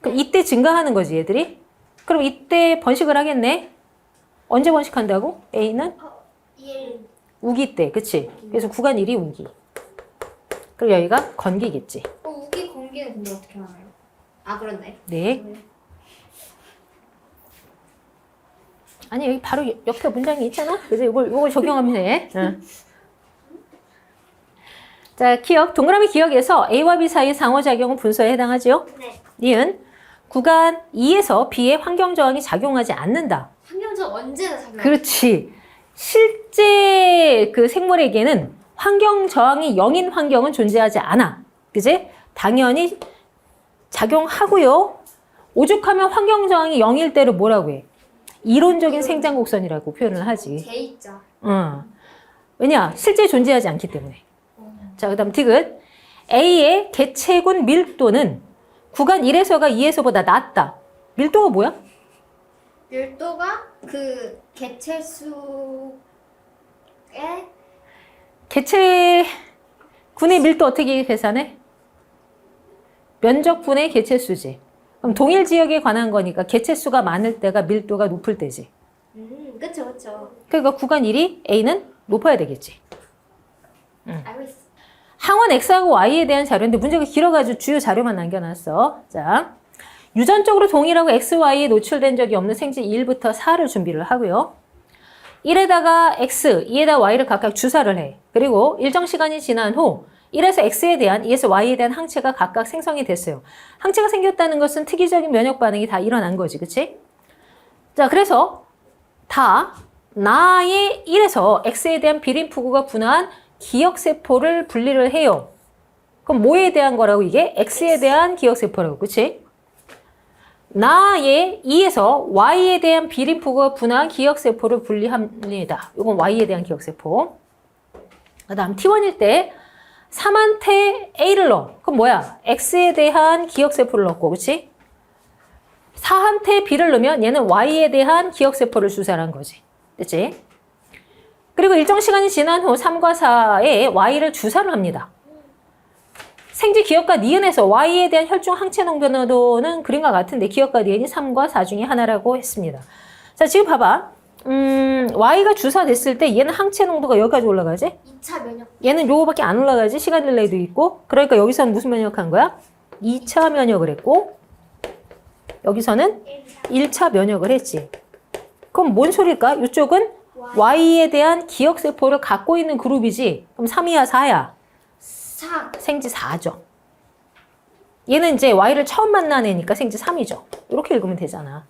그럼 이때 증가하는 거지, 얘들이. 그럼 이때 번식을 하겠네. 언제 번식한다고? A는 1. 우기 때, 그치? 그래서 구간 1이 우기. 그리고 여기가 건기겠지. 우기 공기는 근데 어떻게 알아요? 아, 그렇네. 네. 아니, 여기 바로 옆에 문장이 있잖아? 그래서 요걸 적용하면 돼. 응. 자, 기억. 동그라미 기억에서 A와 B 사이의 상호작용은 분서에 해당하지요? 네. 니은 구간 2에서 B의 환경 저항이 작용하지 않는다. 환경적 언제나 작용. 그렇지. 실제 그 생물에게는 환경 저항이 0인 환경은 존재하지 않아. 그지? 당연히 작용하고요. 오죽하면 환경 저항이 0일 때를 뭐라고 해? 이론적인 생장 곡선이라고 표현을 하지. J자. 왜냐? 실제 존재하지 않기 때문에. 자, 그 다음 디귿. A의 개체군 밀도는 구간 1에서가 2에서보다 낮다. 밀도가 뭐야? 밀도가 그 개체수의 개체군의 밀도 어떻게 계산해? 면적분의 개체수지. 그럼 동일 지역에 관한 거니까 개체수가 많을 때가 밀도가 높을 때지. 그쵸, 그쵸. 그러니까 구간 1이 A는 높아야 되겠지. 알고 있어. 항원 X하고 Y에 대한 자료인데 문제가 길어가지고 주요 자료만 남겨놨어. 자, 유전적으로 동일하고 X, Y에 노출된 적이 없는 생지 1부터 4를 준비를 하고요. 1에다가 X, 2에다가 Y를 각각 주사를 해. 그리고 일정 시간이 지난 후 1에서 X에 대한, 2에서 Y에 대한 항체가 각각 생성이 됐어요. 항체가 생겼다는 것은 특이적인 면역 반응이 다 일어난 거지, 그치? 자, 그래서 다 나의 1에서 X에 대한 비림푸구가 분화한 기억세포를 분리를 해요. 그럼 뭐에 대한 거라고 이게? X에 대한 기억세포라고, 그치? 나의 2에서 Y에 대한 비림푸구가 분화한 기억세포를 분리합니다. 이건 Y에 대한 기억세포. 그 다음 T1일 때 3한테 A를 넣어. 그럼 뭐야? X에 대한 기억세포를 넣고, 그치? 4한테 B를 넣으면 얘는 Y에 대한 기억세포를 주사한 거지. 됐지? 그리고 일정 시간이 지난 후 3과 4에 Y를 주사를 합니다. 생지 기억과 니은에서 Y에 대한 혈중 항체 농도는 그림과 같은데 기억과 니은이 3과 4 중에 하나라고 했습니다. 자, 지금 봐봐. Y가 주사됐을 때 얘는 항체 농도가 여기까지 올라가지? 2차 면역. 얘는 요거밖에 안 올라가지? 시간 딜레이도 있고. 그러니까 여기서는 무슨 면역한 거야? 2차 면역을 했고 여기서는 1차 면역을 했지. 그럼 뭔 소릴까? 이쪽은 Y에 대한 기억세포를 갖고 있는 그룹이지. 그럼 3이야, 4야? 4. 생지 4죠. 얘는 이제 Y를 처음 만난 애니까 생지 3이죠. 이렇게 읽으면 되잖아.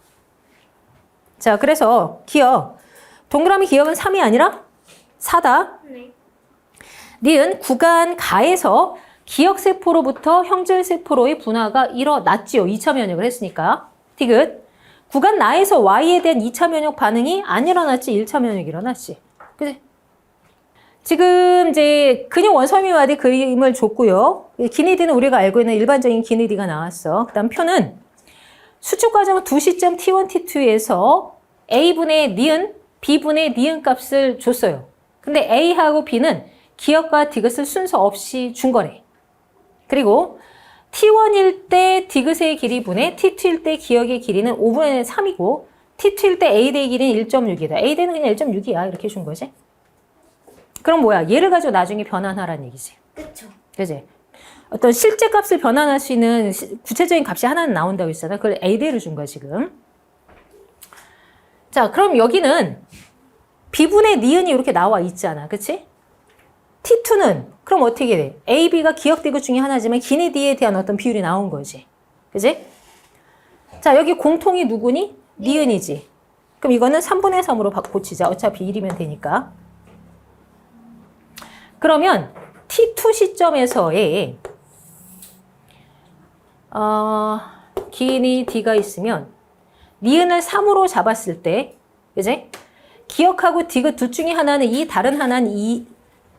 자, 그래서 기억. 동그라미 기억은 3이 아니라 4다. 네. 니은 구간 가에서 기억세포로부터 형질세포로의 분화가 일어났지요. 2차 면역을 했으니까. 디귿. 구간 나에서 Y에 대한 2차 면역 반응이 안 일어났지. 1차 면역이 일어났지. 그치? 지금 이제 근육 원섬유화대 그림을 줬고요. 기니디는 우리가 알고 있는 일반적인 기니디가 나왔어. 그 다음 표는 수축 과정 두 시점 T1, T2에서 A분의 니은, B분의 니은 값을 줬어요. 근데 A하고 B는 기억과 디귿을 순서 없이 준 거래. 그리고 T1일 때 디귿의 길이분의 T2일 때 기억의 길이는 5분의 3이고 T2일 때 A대의 길이는 1.6이다. A대는 그냥 1.6이야. 이렇게 준 거지. 그럼 뭐야? 얘를 가지고 나중에 변환하라는 얘기지. 그쵸. 그지? 어떤 실제 값을 변환할 수 있는 구체적인 값이 하나는 나온다고 했잖아. 그걸 A대를 준 거야, 지금. 자, 그럼 여기는 B분의 니은이 이렇게 나와 있잖아. 그치? T2는 그럼 어떻게 돼? A, B가 기억 디귿 중에 하나지만 기니디에 대한 어떤 비율이 나온 거지. 그지? 자, 여기 공통이 누구니? 니은이지. 그럼 이거는 3분의 3으로 고치자. 어차피 1이면 되니까. 그러면 T2 시점에서의 기니디가 있으면 니은을 3으로 잡았을 때, 그지? 기억하고 디귿 둘 중에 하나는 2, 다른 하나는 2,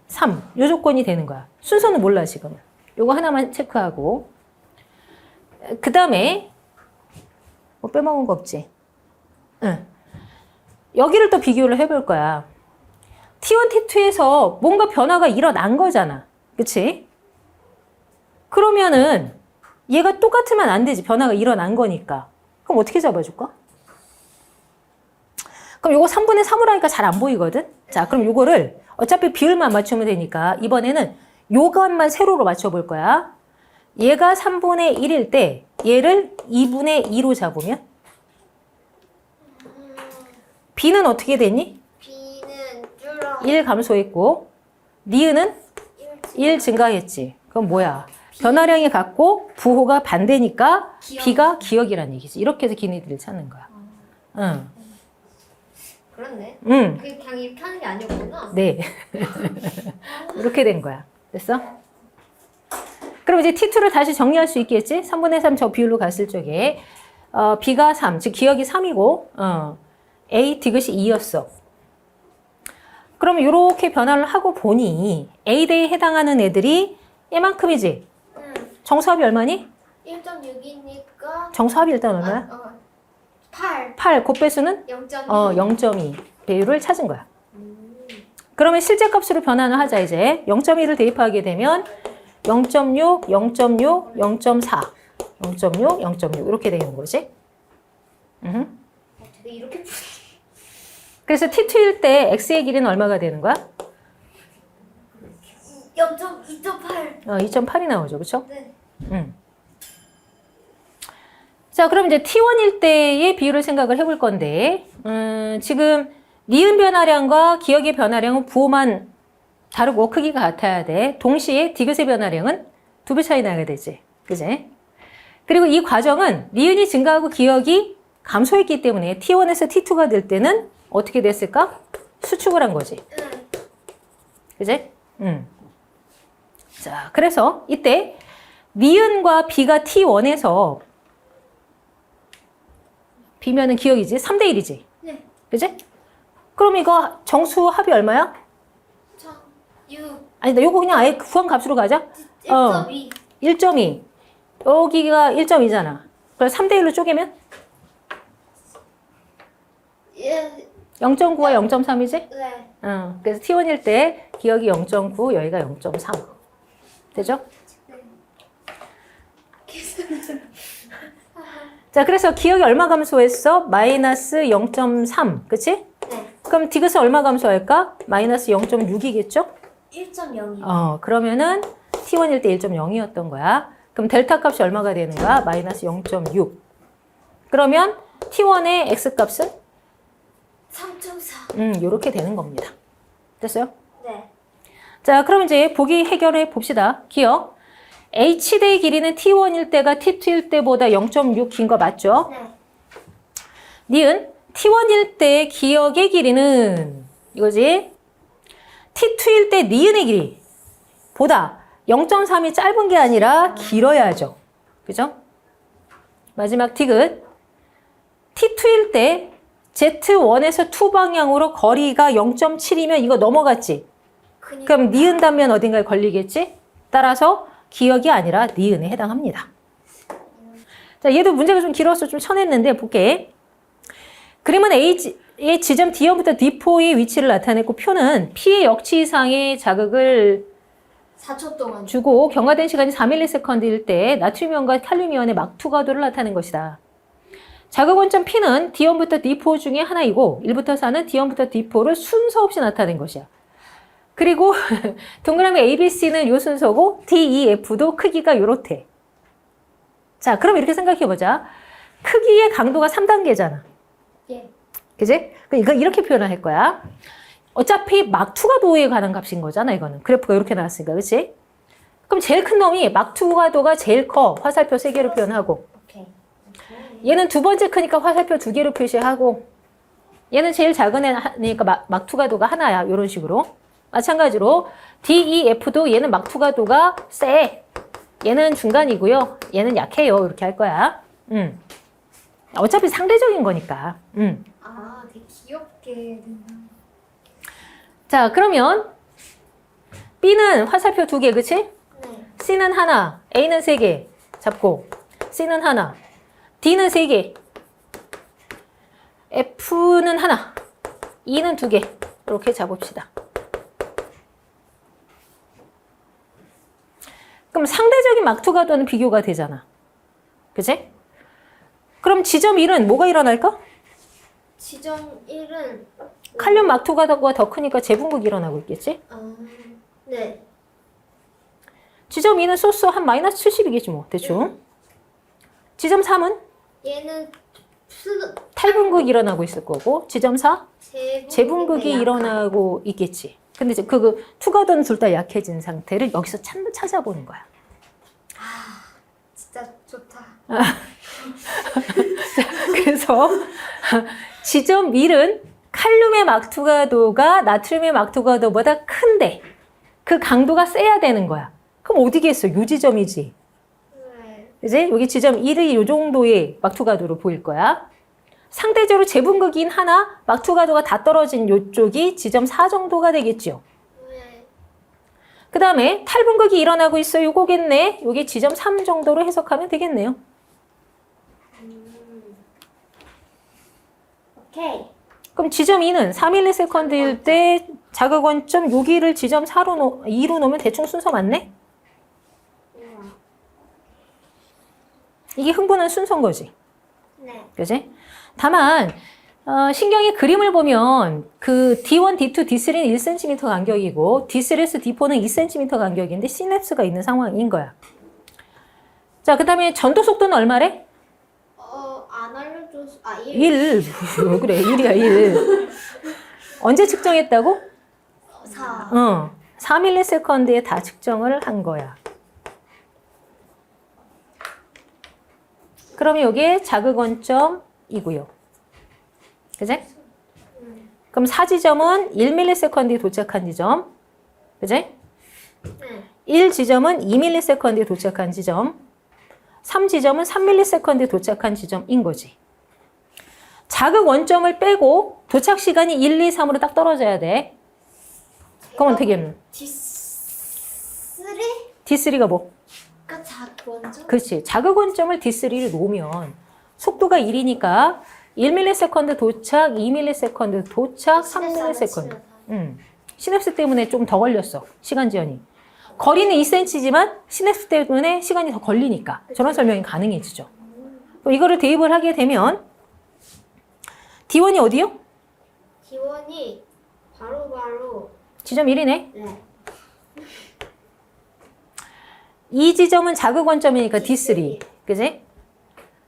3. 요 조건이 되는 거야. 순서는 몰라, 지금. 요거 하나만 체크하고. 그 다음에, 뭐 빼먹은 거 없지? 응. 여기를 또 비교를 해볼 거야. T1, T2에서 뭔가 변화가 일어난 거잖아. 그치? 그러면은 얘가 똑같으면 안 되지. 변화가 일어난 거니까. 그럼 어떻게 잡아줄까? 그럼 요거 3분의 3으로 하니까 잘 안 보이거든? 자, 그럼 요거를 어차피 비율만 맞추면 되니까 이번에는 요것만 세로로 맞춰볼 거야. 얘가 3분의 1일 때 얘를 2분의 2로 잡으면 B는 어떻게 되니? B는 줄어. 1 감소했고 니은은 1 증가했지. 그럼 뭐야? 변화량이 같고 부호가 반대니까 기억. B가 기억이란 얘기지. 이렇게 해서 기니디를 찾는 거야. 응. 그렇네. 응. 그게 그냥 이렇게 하는 게 아니었구나. 네. 이렇게 된 거야. 됐어? 그럼 이제 T2를 다시 정리할 수 있겠지? 3분의 3 저 비율로 갔을 적에 B가 3, 즉 기억이 3이고 A 디귿이 2였어. 그럼 이렇게 변화를 하고 보니 A대에 해당하는 애들이 얘만큼이지? 정수합이 얼마니? 1.6이니까 정수합이 일단 얼마야? 8. 8, 곱배수는? 0.2. 0.2 배율을 찾은 거야. 그러면 실제 값으로 변환을 하자 이제. 0.2를 대입하게 되면 0.6, 0.6, 0.4 0.6, 0.6 이렇게 되는 거지. 되게 이렇게 그래서 T2일 때 x의 길이는 얼마가 되는 거야? 0.2.8. 2.8이 나오죠. 그렇죠? 네. 자, 그럼 이제 T1일 때의 비율을 생각을 해볼 건데 지금 니은 변화량과 기억의 변화량은 부호만 다르고 크기가 같아야 돼. 동시에 디귿의 변화량은 2배 차이 나게 되지. 그지? 그리고 이 과정은 니은이 증가하고 기억이 감소했기 때문에 T1에서 T2가 될 때는 어떻게 됐을까? 수축을 한 거지. 그지? 자, 그래서 이때 니은과 비가 T1에서 비면은 기억이지? 3대 1이지? 네. 그지? 그럼 이거 정수 합이 얼마야? 6. 아니, 나 요거 그냥 아예 구한 값으로 가자. 1.2. 1.2. 여기가 1.2잖아. 그래서 3대 1로 쪼개면? 예. 0.9와 0.3이지? 네. 그래서 T1일 때 기억이 0.9, 여기가 0.3. 되죠? 자, 그래서 기억이 얼마 감소했어? 마이너스 0.3. 그치? 네. 그럼 디귿은 얼마 감소할까? 마이너스 0.6이겠죠? 1.0이요. 그러면은 T1일 때 1.0이었던 거야. 그럼 델타 값이 얼마가 되는 거야? 마이너스 0.6. 그러면 T1의 X값은? 3.4. 요렇게 되는 겁니다. 됐어요? 네. 자, 그럼 이제 보기 해결해 봅시다. 기억. H대의 길이는 T1일 때가 T2일 때보다 0.6 긴 거 맞죠? 네. 니은 T1일 때 기억의 길이는 이거지? T2일 때 니은의 길이 보다 0.3이 짧은 게 아니라 길어야죠. 그죠? 마지막 디귿. T2일 때 Z1에서 2 방향으로 거리가 0.7이면 이거 넘어갔지? 그럼 니은 단면 어딘가에 걸리겠지? 따라서 기억이 아니라 니은에 해당합니다. 자, 얘도 문제가 좀 길어서 좀 쳐냈는데 볼게. 그림은 A의 지점 D1부터 D4의 위치를 나타냈고 표는 P의 역치 이상의 자극을 4초 동안. 주고 경과된 시간이 4ms일 때 나트륨이온과 칼륨이온의 막투과도를 나타낸 것이다. 자극 원점 P는 D1부터 D4 중에 하나이고 1부터 4는 D1부터 D4를 순서 없이 나타낸 것이야. 그리고 동그라미 ABC는 요 순서고 DEF도 크기가 요렇대. 자, 그럼 이렇게 생각해보자. 크기의 강도가 3단계잖아. 예. 그지? 이거 이렇게 표현을 할 거야. 어차피 막투과도에 관한 값인 거잖아, 이거는. 그래프가 이렇게 나왔으니까, 그치? 그럼 제일 큰 놈이 막투과도가 제일 커. 화살표 3개로 표현하고. 오케이. 얘는 두 번째 크니까 화살표 2개로 표시하고. 얘는 제일 작은 애니까 막투과도가 하나야. 이런 식으로. 마찬가지로 DEF도 얘는 막투과도가 세. 얘는 중간이고요. 얘는 약해요. 이렇게 할 거야. 어차피 상대적인 거니까. 아, 되게 귀엽게 된다. 자, 그러면 B는 화살표 2개, 그치? 네. C는 하나, A는 3개 잡고 C는 하나, D는 3개, F는 하나, E는 2개 이렇게 잡읍시다. 그럼 상대적인 막투과도는 비교가 되잖아. 그치? 그럼 지점 1은 뭐가 일어날까? 지점 1은 칼륨 막투과도가 더 크니까 재분극이 일어나고 있겠지? 네. 지점 2는 소스 한 마이너스 70이겠지 뭐 대충. 지점 3은 얘는 탈분극이 일어나고 있을 거고 지점 4 재분극이 일어나고 있겠지. 근데 이제 그 투과도는 둘 다 약해진 상태를 여기서 찾아보는 거야. 진짜 좋다. 그래서 지점 1은 칼륨의 막투과도가 나트륨의 막투과도보다 큰데 그 강도가 세야 되는 거야. 그럼 어디겠어? 요 지점이지. 네. 이제 여기 지점 1이 요 정도의 막투과도로 보일 거야. 상대적으로 재분극인 하나 막투과도가 다 떨어진 요쪽이 지점 4 정도가 되겠죠. 네. 그 다음에 탈분극이 일어나고 있어. 요거겠네. 요게 지점 3 정도로 해석하면 되겠네요. 오케이. 그럼 지점 2는 4ms일 때 자극 원점 여기를 지점 2로 놓으면 대충 순서 맞네? 이게 흥분한 순서인 거지. 네. 그지? 다만 신경의 그림을 보면 그 D1, D2, D3는 1cm 간격이고 D3에서 D4는 2cm 간격인데 시냅스가 있는 상황인 거야. 자, 그 다음에 전도 속도는 얼마래? 안 알려줘서 1. 1. 왜 그래? 1이야, 1. 언제 측정했다고? 4. 4ms에 다 측정을 한 거야. 그러면 이게 자극 원점이고요. 그지? 그럼 4지점은 1ms에 도착한 지점. 그지? 네. 1지점은 2ms에 도착한 지점. 3지점은 3ms에 도착한 지점인 거지. 자극 원점을 빼고 도착 시간이 1, 2, 3으로 딱 떨어져야 돼. 그럼 어떻게 하면? D3? D3가 뭐? 가 원점? 그렇지. 자극 원점을 D3를 놓으면 속도가 1이니까 1ms 도착, 2ms 도착, 3ms. 시냅스 때문에 좀 더 걸렸어. 시간 지연이. 거리는 2cm지만 시냅스 때문에 시간이 더 걸리니까 저런 설명이 가능해지죠. 그럼 이거를 대입을 하게 되면 D1이 어디요? D1이 바로 지점 1이네. 네. 이 지점은 자극 원점이니까 D3. 그지?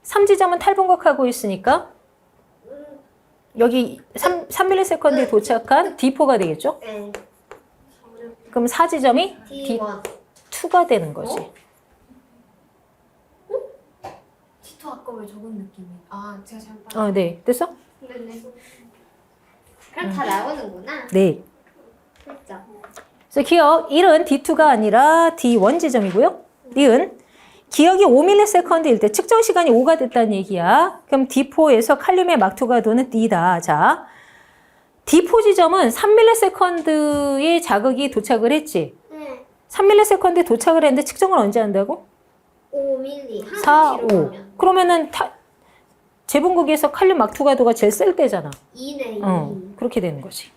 3지점은 탈분각하고 있으니까 여기 3ms에 도착한 D4가 되겠죠? 네. 그럼 4지점이 D1. D2가 되는 거지. D2 아까 왜 적은 느낌이에요? 아, 제가 잘못 봤어요. 네. 됐어? 네네. 그럼 다 나오는구나. 네. 그렇죠. 그래서 기억 1은 D2가 아니라 D1 지점이고요. 니은 기억이 5ms일 때 측정 시간이 5가 됐다는 얘기야. 그럼 D4에서 칼륨의 막투가 도는 D다. 자, D4 지점은 3ms의 자극이 도착을 했지. 네. 3ms에 도착을 했는데 측정을 언제 한다고? 5mm. 4, 5. 그러면은 재분국에서 칼륨 막투가도가 제일 셀 때잖아. 2네, 2. 그렇게 되는 거지.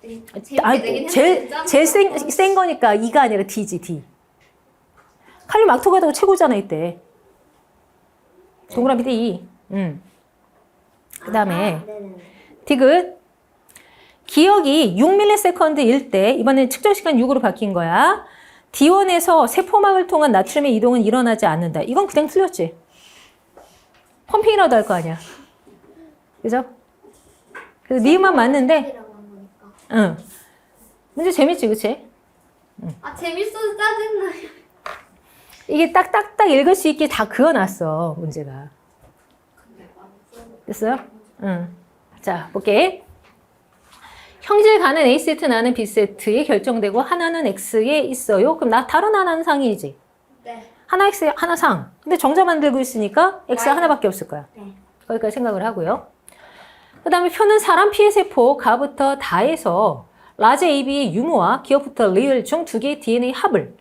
재밌게 되긴 제일 센 거니까 2가 아니라 D지, D. 칼륨 막투가도가 최고잖아, 이때. 동그라미 D. 그 다음에 디귿. 기억이 6ms일 때, 이번엔 측정 시간 6으로 바뀐 거야. D1에서 세포막을 통한 나트륨의 이동은 일어나지 않는다. 이건 그냥 틀렸지. 펌핑이라도 할 거 아니야. 그죠? 그래서 니은만 맞는데, 응. 문제 재밌지, 그치? 아, 재밌어서 짜증나요. 이게 딱딱딱 읽을 수 있게 다 그어놨어, 문제가. 됐어요? 응. 자, 볼게. 형질 가는 A세트, 나는 B세트에 결정되고 하나는 X에 있어요. 그럼 다른 하나는 상이지. 네. 하나 X, 하나 상. 근데 정자 만들고 있으니까 X가 하나밖에 없을 거야. 네. 거기까지 생각을 하고요. 그 다음에 표는 사람 피해 세포 가부터 다해서 라지 AB의 유무와 기억부터 리을 중 두 개의 DNA 합을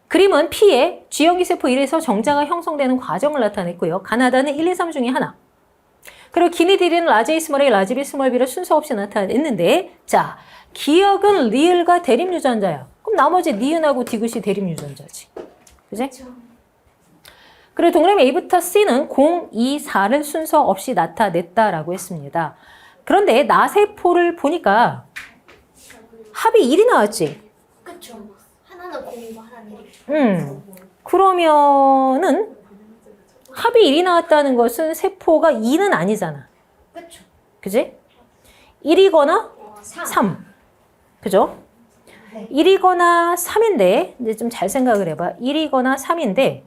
그림은 피에 G형기 세포 1에서 정자가 형성되는 과정을 나타냈고요. 가나다는 1, 2, 3 중에 하나. 그리고 기니디리는 라지 A 스몰 A, 라지 B 스몰 B를 순서 없이 나타냈는데 자, 기억은 리을과 대립 유전자야. 그럼 나머지 니은하고 디귿이 대립 유전자지. 그지? 그리고 동그라미 A부터 C는 0, 2, 4를 순서 없이 나타냈다라고 했습니다. 그런데 나세포를 보니까 합이 1이 나왔지? 그쵸. 하나는 공이고 하나는 1. 그러면은 합이 1이 나왔다는 것은 세포가 2는 아니잖아. 그쵸. 그지? 1이거나 3. 3. 그죠? 네. 1이거나 3인데, 이제 좀 잘 생각을 해봐. 1이거나 3인데,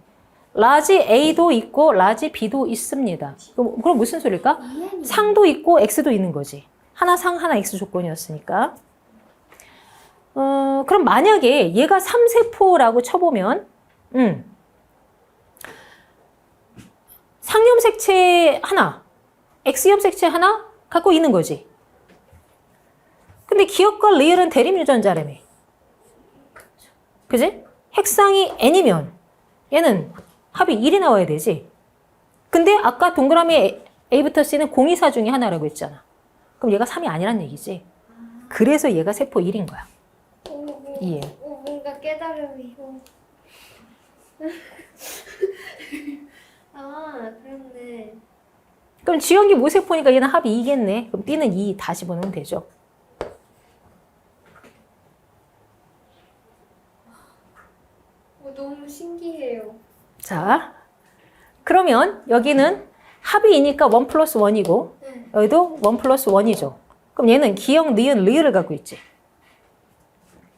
라지 A도 있고, 라지 B도 있습니다. 그럼 무슨 소리일까? 상도 있고, X도 있는 거지. 하나 상, 하나 X 조건이었으니까. 그럼 만약에 얘가 3세포라고 쳐보면, 상염색체 하나, X염색체 하나 갖고 있는 거지. 근데 기억과 리을은 대립 유전자라며. 그지? 핵상이 N이면 얘는 합이 1이 나와야 되지. 근데 아까 동그라미 A부터 C는 공이사 중에 하나라고 했잖아. 그럼 얘가 3이 아니란 얘기지. 그래서 얘가 세포 1인 거야. 이해. 뭔가 깨달음이. 그럼 지연기 모세포니까 얘는 합이 2겠네. 그럼 B는 2 다시 보면 되죠. 너무 신기해요. 자, 그러면 여기는 합이 2니까 1 플러스 1이고 네. 여기도 1 플러스 1이죠. 그럼 얘는 기역, 니은, 리을을 갖고 있지.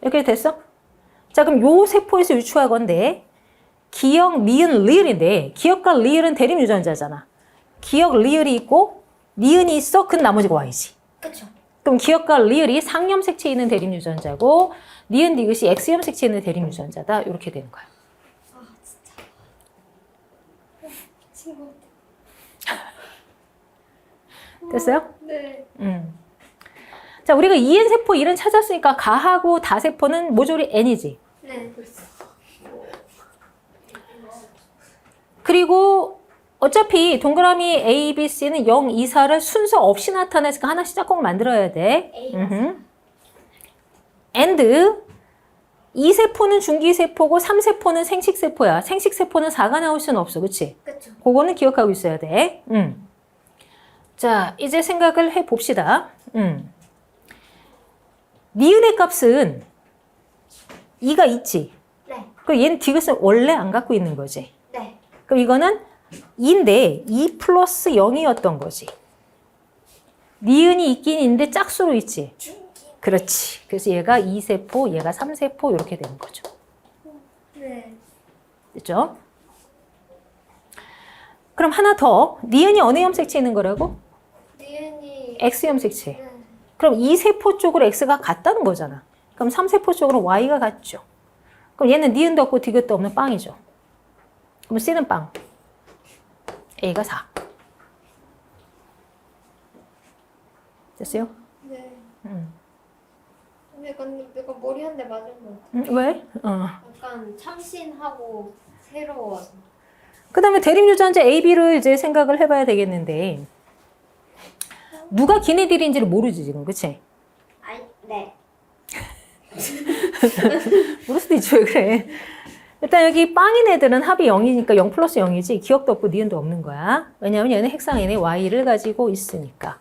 이렇게 됐어? 자, 그럼 요 세포에서 유추할 건데 기역, 니은, 리을인데 기역과 리을은 대립 유전자잖아. 기역, 리을이 있고 니은이 있어. 그 나머지가 Y지. 그쵸. 그럼 기역과 리을이 상염 색채에 있는 대립 유전자고 니은, 디귿이 X염 색채에 있는 대립 유전자다. 이렇게 되는 거야. 아 진짜. 친구. 됐어요? 네. 자, 우리가 2N 세포 1은 찾았으니까 가하고 다세포는 모조리 N이지. 네. 벌써. 그리고 어차피 동그라미 A, B, C는 0, 2, 4를 순서 없이 나타내니까 하나씩 짝꿍을 만들어야 돼. and 2세포는 중기세포고 3세포는 생식세포야. 생식세포는 4가 나올 수는 없어. 그치? 그쵸. 그거는 기억하고 있어야 돼. 자, 이제 생각을 해봅시다. 니은의 값은 2가 있지. 네. 그럼 얘는 디귿은 원래 안 갖고 있는 거지. 네. 그럼 이거는 2인데 2 플러스 0이었던 거지. 니은이 있긴 있는데 짝수로 있지. 그렇지. 그래서 얘가 2세포, 얘가 3세포 이렇게 되는 거죠. 네. 됐죠? 그럼 하나 더. 니은이 어느 염색체에 있는 거라고? 니은이. X염 색채. 네. 그럼 2세포 쪽으로 X가 같다는 거잖아. 그럼 3세포 쪽으로 Y가 같죠. 그럼 얘는 니은도 없고 디귿도 없는 빵이죠. 그럼 C는 빵. A가 4. 됐어요? 네. 내가 머리 한 대 맞은 것 같아. 왜? 약간 참신하고 새로워서. 그 다음에 대립유전자 A, B를 이제 생각을 해봐야 되겠는데 누가 기네들인지를 모르지 지금, 그치? 아니, 네. 모를 수도 있지, 왜 그래? 일단 여기 빵인 애들은 합이 0이니까 0 플러스 0이지 기억도 없고 니은도 없는 거야. 왜냐하면 얘는 핵상인의 Y를 가지고 있으니까.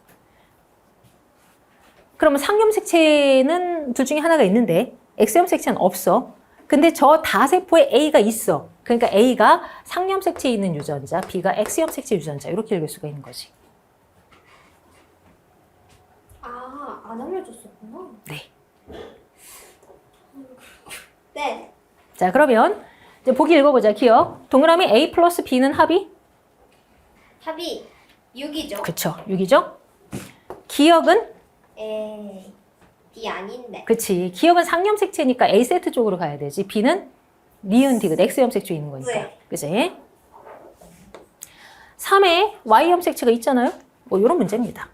그러면 상염 색채는 둘 중에 하나가 있는데 X염 색채는 없어. 근데 저 다세포에 A가 있어. 그러니까 A가 상염 색채에 있는 유전자, B가 X염 색채 유전자 이렇게 읽을 수가 있는 거지. 아, 안 알려줬었구나. 네. 네. 자, 그러면 이제 보기 읽어보자. 기억. 동그라미 A 플러스 B는 합이? 합이 6이죠. 그쵸. 6이죠. 기억은? 에이, B 아닌데. 그치. 기억은 상염 색채니까 A 세트 쪽으로 가야 되지. B는 니은 디귿 X염 색채에 있는 거니까. 네. 그치? 3에 Y염 색채가 있잖아요. 뭐 이런 문제입니다.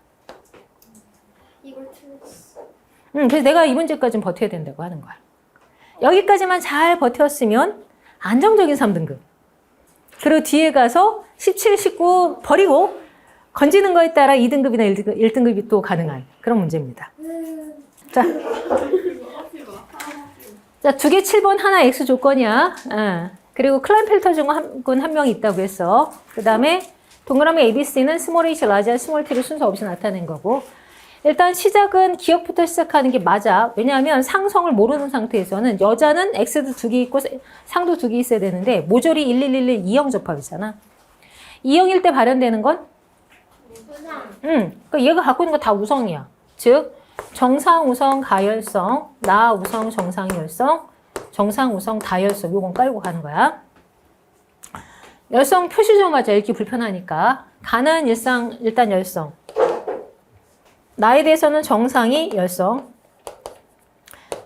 이걸 틀렸어. 그래서 내가 이 문제까지는 버텨야 된다고 하는 거야. 여기까지만 잘 버텼으면 안정적인 3등급. 그리고 뒤에 가서 17, 19 버리고 건지는 거에 따라 2등급이나 1등급이 또 가능한 그런 문제입니다. 자, 자, 2개 7번 하나 X 조건이야. 그리고 클라인펠터 증후군 한 명이 있다고 했어. 그 다음에 동그라미 ABC는 스몰 h, 라지 R, 스몰 t를 순서 없이 나타낸 거고. 일단 시작은 기억부터 시작하는 게 맞아. 왜냐하면 상성을 모르는 상태에서는 여자는 X도 2개 있고 상도 2개 있어야 되는데 모조리 1111 2형 접합이잖아. 2형일 때 발현되는 건? 우상. 그러니까 얘가 갖고 있는 거 다 우성이야. 즉 정상 우성 가열성, 나 우성 정상 열성, 정상 우성 다열성 요건 깔고 가는 거야. 열성 표시 좀 하자. 읽기 불편하니까. 가는 일단 열성. 나에 대해서는 정상이 열성,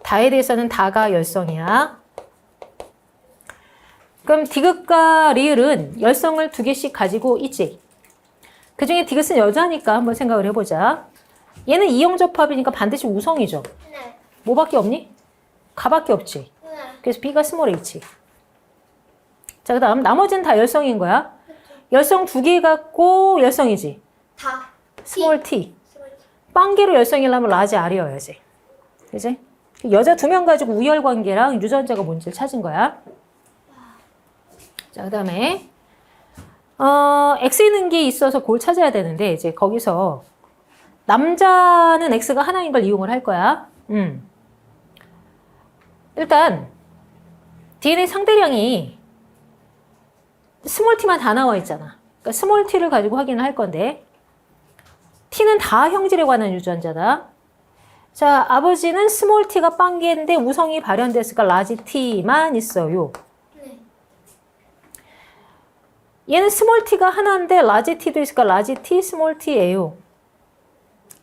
다에 대해서는 다가 열성이야. 그럼 디귿과 리을은 열성을 2개씩 가지고 있지. 그 중에 디귿은 여자니까 한번 생각을 해보자. 얘는 이형 접합이니까 반드시 우성이죠. 네. 뭐밖에 없니? 가밖에 없지. 네. 그래서 B가 스몰 H. 자, 그 다음 나머지는 다 열성인 거야. 열성 2개 갖고 열성이지. 다. 스몰 T. 빵개로 열성이려면 라지 R이어야지. 그지? 여자 2명 가지고 우열 관계랑 유전자가 뭔지를 찾은 거야. 자, 그 다음에 X 있는 게 있어서 그걸 찾아야 되는데, 이제 거기서 남자는 X가 하나인 걸 이용을 할 거야. 일단, DNA 상대량이 스몰 t만 다 나와 있잖아. 그러니까 스몰 t를 가지고 확인을 할 건데, t는 다 형질에 관한 유전자다. 자, 아버지는 스몰 t가 빵개인데 우성이 발현됐으니까 라지 t만 있어요. 네. 얘는 스몰 t가 하나인데 라지 t도 있으니까 라지 t 스몰 t예요.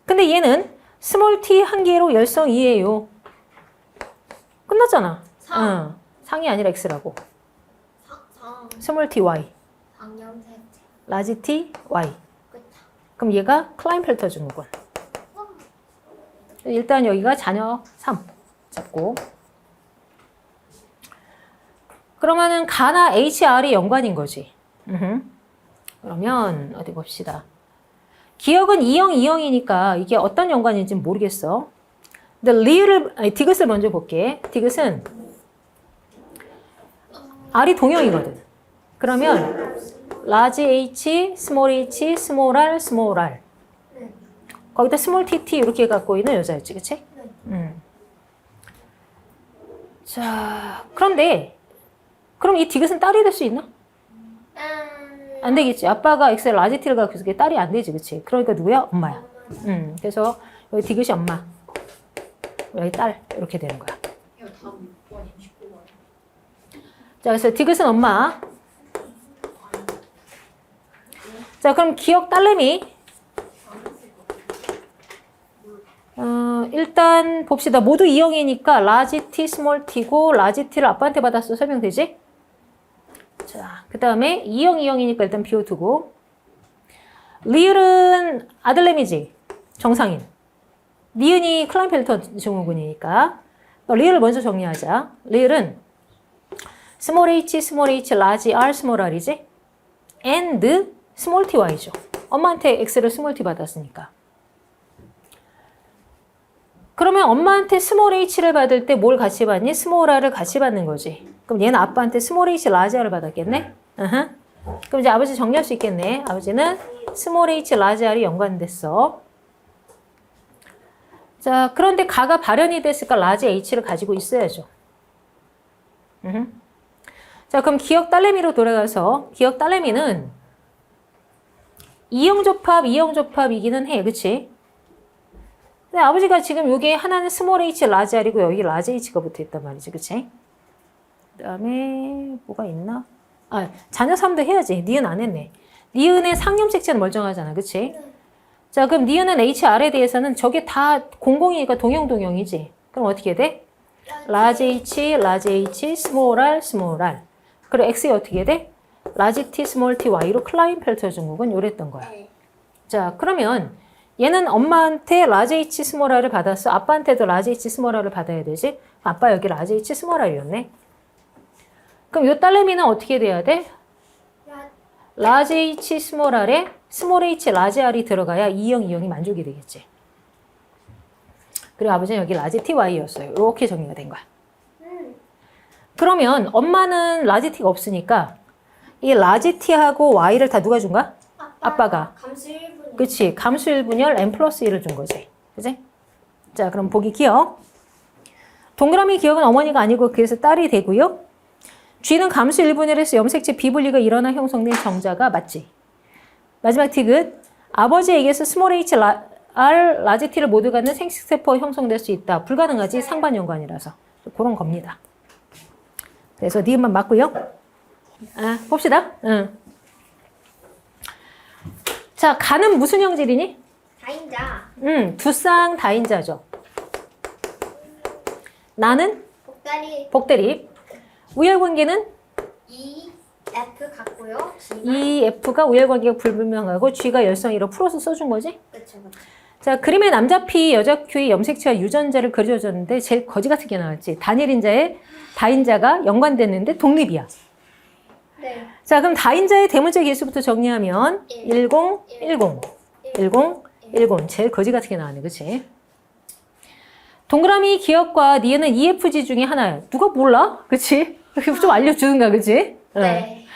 근데 얘는 스몰 t 한 개로 열성 2예요. 끝났잖아. 상. 상이 아니라 x라고. 상. 스몰 t y. 상염색. 라지 t y. 끝. 그럼 얘가 클라인펠터 증후군. 일단 여기가 자녀 3 잡고. 그러면은 가나 HR이 연관인 거지. 그러면 어디 봅시다. 기억은 2형, 2형이니까 이게 어떤 연관인지 모르겠어. 근데 디귿을 먼저 볼게. 디귿은 R이 동형이거든. 그러면 large H, small h, small r, small r. 네. 거기다 small tt 이렇게 갖고 있는 여자였지, 그치? 네. 자, 그런데 그럼 이 디귿은 딸이 될 수 있나? 안 되겠지. 아빠가 엑셀 라지 t를 갖고 있으니까 딸이 안 되지, 그치? 그러니까 누구야? 엄마야. 그래서 여기 디귿이 엄마, 여기 딸 이렇게 되는 거야. 이거 다 6번이 19번. 자, 그래서 디귿은 엄마. 자, 그럼 기억 딸내미. 일단 봅시다. 모두 2형이니까 라지 t, 스몰 t고 라지 t를 아빠한테 받았어. 설명되지? 자, 그 다음에 2형, 2형이니까 일단 비워두고. 리을은 아들내미지. 정상인. 니은이 클라인펠터 증후군이니까. 리을을 먼저 정리하자. 리을은 스몰 h, 스몰 h, 라지 r, 스몰 r이지. and 스몰 ty죠. 엄마한테 x를 스몰 t 받았으니까. 그러면 엄마한테 스몰 h를 받을 때 뭘 같이 받니? 스몰 r을 같이 받는 거지. 그럼 얘는 아빠한테 스몰 h, 라지 r을 받았겠네? 그럼 이제 아버지 정리할 수 있겠네. 아버지는 스몰 h, 라지 r이 연관됐어. 자, 그런데 가가 발현이 됐으니까 라지 h를 가지고 있어야죠. 자, 그럼 기억 딸내미로 돌아가서 기억 딸내미는 이형 접합이기는 해. 그치? 근데 아버지가 지금 여기 하나는 스몰 h, 라지 r이고 여기 라지 h가 붙어 있단 말이지. 그치? 그 다음에 뭐가 있나? 자녀 3도 해야지. 니은 안 했네. 니은의 상염색체는 멀쩡하잖아. 그치? 자, 그럼 니은은 HR에 대해서는 저게 다 공공이니까 동형이지. 그럼 어떻게 돼? 라지 H, 스몰 r, 스몰 r. 그리고 X가 어떻게 돼? 라지 T, 스몰 t, Y로 클라인펠터 증후군 요랬던 거야. 자, 그러면 얘는 엄마한테 라지 H, 스몰 r을 받았어. 아빠한테도 라지 H, 스몰 r을 받아야 되지. 아빠 여기 라지 H, 스몰 r이었네. 그럼 요 딸내미는 어떻게 돼야 돼? 라지 H, 스몰 r에 스몰 h, 라지 r이 들어가야 2형, 2형이 만족이 되겠지. 그리고 아버지는 여기 라지 t, y였어요. 이렇게 정리가 된 거야. 그러면 엄마는 라지 t가 없으니까 이 라지 t하고 y를 다 누가 준 거야? 아빠가. 감수 1분이. 그치. 감수 1분열 n 플러스 1을 준 거지. 그치? 자, 그럼 보기 기억. 동그라미 기억은 어머니가 아니고 그래서 딸이 되고요. G는 감수 1분열에서 염색체 비분리가 일어나 형성된 정자가 맞지. 마지막 디귿. 아버지에게서 스몰 h, r, 라지 t를 모두 갖는 생식세포 형성될 수 있다. 불가능하지. 상반연관이라서. 그런 겁니다. 그래서 니은만 맞고요. 봅시다. 자, 가는 무슨 형질이니? 다인자. 두쌍 다인자죠. 나는 복다리 복대립. 우열관계는 E, F 같고요. 이 F가 우열관계가 불분명하고 G가 열성이로 풀어서 써준 거지? 그쵸. 자, 그림에 남자 P, 여자 Q의 염색체와 유전자를 그려줬는데 제일 거지 같은 게 나왔지. 단일인자에 다인자가 연관됐는데 독립이야. 네. 자, 그럼 다인자의 대문자 개수부터 정리하면 10, 10. 제일 거지 같은 게 나왔네. 그치? 동그라미 기억과 니은은 EFG 중에 하나야. 누가 몰라? 그치? 좀 알려주든가, 그치? 네.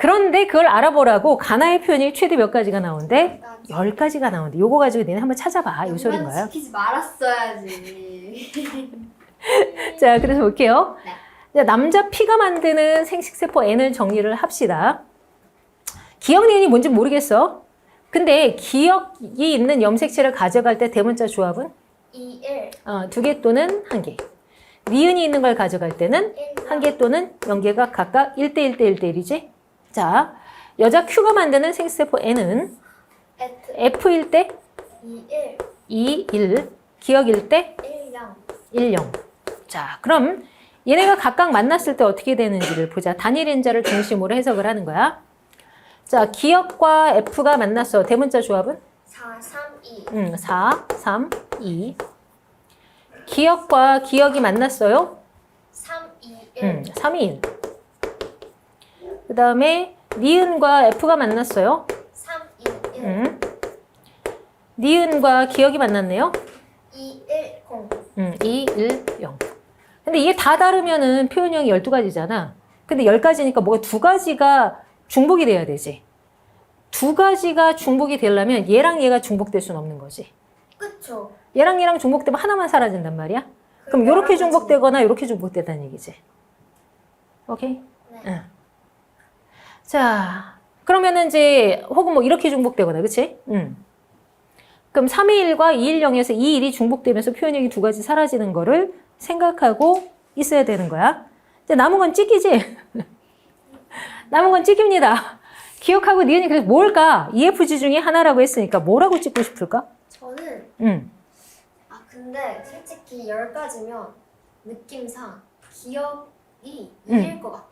그런데 그걸 알아보라고 가나의 표현이 최대 몇 가지가 나오는데? 10가지가 나오는데 요거 가지고 너네 한번 찾아봐. 이 소린 거예요. 지키지 말았어야지. 자, 그래서 볼게요. 네. 자, 남자 P가 만드는 생식세포 N을 정리를 합시다. 기억 니은이 뭔지 모르겠어. 근데 기억이 있는 염색체를 가져갈 때 대문자 조합은 2, 1, 2개 또는 1개. 니은이 있는 걸 가져갈 때는 1, 1개 또는 0개가 각각 1대 1대 1대 1이지. 자, 여자 Q가 만드는 생식세포 N은 F일 때 2, 1, 2, 1, 기억일 때 1, 0. 1, 0. 자, 그럼 얘네가 각각 만났을 때 어떻게 되는지를 보자. 단일 인자를 중심으로 해석을 하는 거야. 자, 기억과 F가 만났어. 대문자 조합은? 4, 3, 2. 4, 3, 2. 기억과 기억이 만났어요. 3, 2, 1. 3, 2, 1. 그 다음에 니은과 F가 만났어요. 3, 2, 1. 니은과 기억이 만났네요. 2, 1, 0. 2, 1, 0. 근데 이게 다 다르면은 표현형이 12가지잖아. 근데 10가지니까 뭐가 2가지가 중복이 돼야 되지. 2가지가 중복이 되려면 얘랑 얘가 중복될 수는 없는 거지. 그쵸. 얘랑 얘랑 중복되면 하나만 사라진단 말이야. 그럼 이렇게 중복되거나 이렇게 중복되다는 얘기지. 오케이? 네. 응. 자, 그러면은 이제 혹은 뭐 이렇게 중복되거나, 그치? 그럼 321과 210에서 2일이 중복되면서 표현형이 2가지 사라지는 거를 생각하고 있어야 되는 거야. 이제 남은 건 찍기지? 남은 건 찍힙니다. 기억하고 니은이 그래서 뭘까? EFG 중에 하나라고 했으니까 뭐라고 찍고 싶을까? 저는 근데 솔직히 10가지면 느낌상 기억이 2일 것 같아요.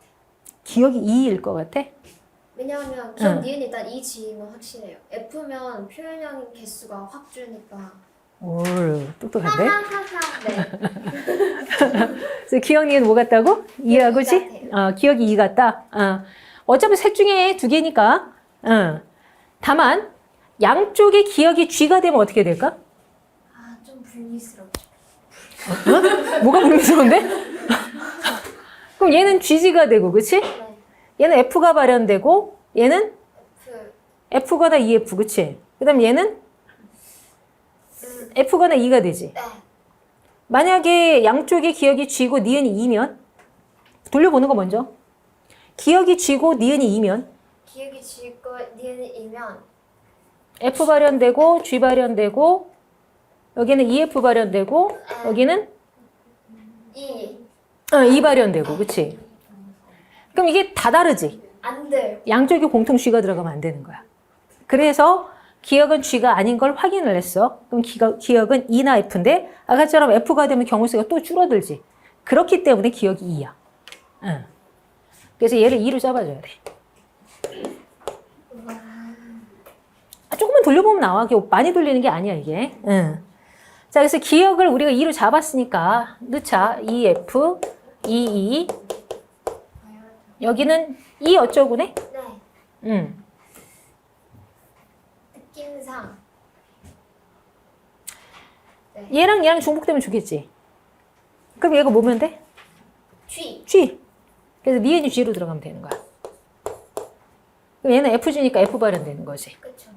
기억이 2일 것 같아? 왜냐하면 기억 니은 일단 이 지임은 확실해요. F면 표현형 개수가 확 줄니까. 올, 똑똑한데? 하하하하. 네. 그래서 기억 니은 뭐 같다고? 2하고 지? 기억이 2 같다? 어차피 셋 중에 2개니까. 다만 양쪽의 기억이 G가 되면 어떻게 될까? 좀 불미스럽죠. 뭐가 불미스러운데? 그럼 얘는 GG가 되고, 그치? 네. 얘는 F가 발현되고, 얘는 F. F거나 EF, 그치? 그 다음 얘는 F거나 E가 되지. 네. 만약에 양쪽의 기억이 G고 니은이 E면, 돌려보는 거 먼저. 기억이 G고 니은이 E면, 기억이 G고 니은이면 F 발현되고, G 발현되고, 여기는 EF 발현되고, 여기는 E. E 발현되고, 그치? 그럼 이게 다 다르지? 안 돼요. 양쪽에 공통 G가 들어가면 안 되는 거야. 그래서 기억은 G가 아닌 걸 확인을 했어. 그럼 기억은 E나 F인데 아까처럼 F가 되면 경우수가 또 줄어들지. 그렇기 때문에 기억이 E야. 그래서 얘를 2로 잡아줘야 돼. 조금만 돌려보면 나와. 많이 돌리는 게 아니야 이게. 자, 그래서 기억을 우리가 2로 잡았으니까 넣자. EF, EE. 여기는 E 어쩌고네? 네. 느낌상. 네. 얘랑 얘랑 중복되면 좋겠지. 그럼 얘가 뭐면 돼? G. G. 그래서 니은이 G로 들어가면 되는 거야. 그럼 얘는 FG니까 F 발현되는 거지. 그쵸.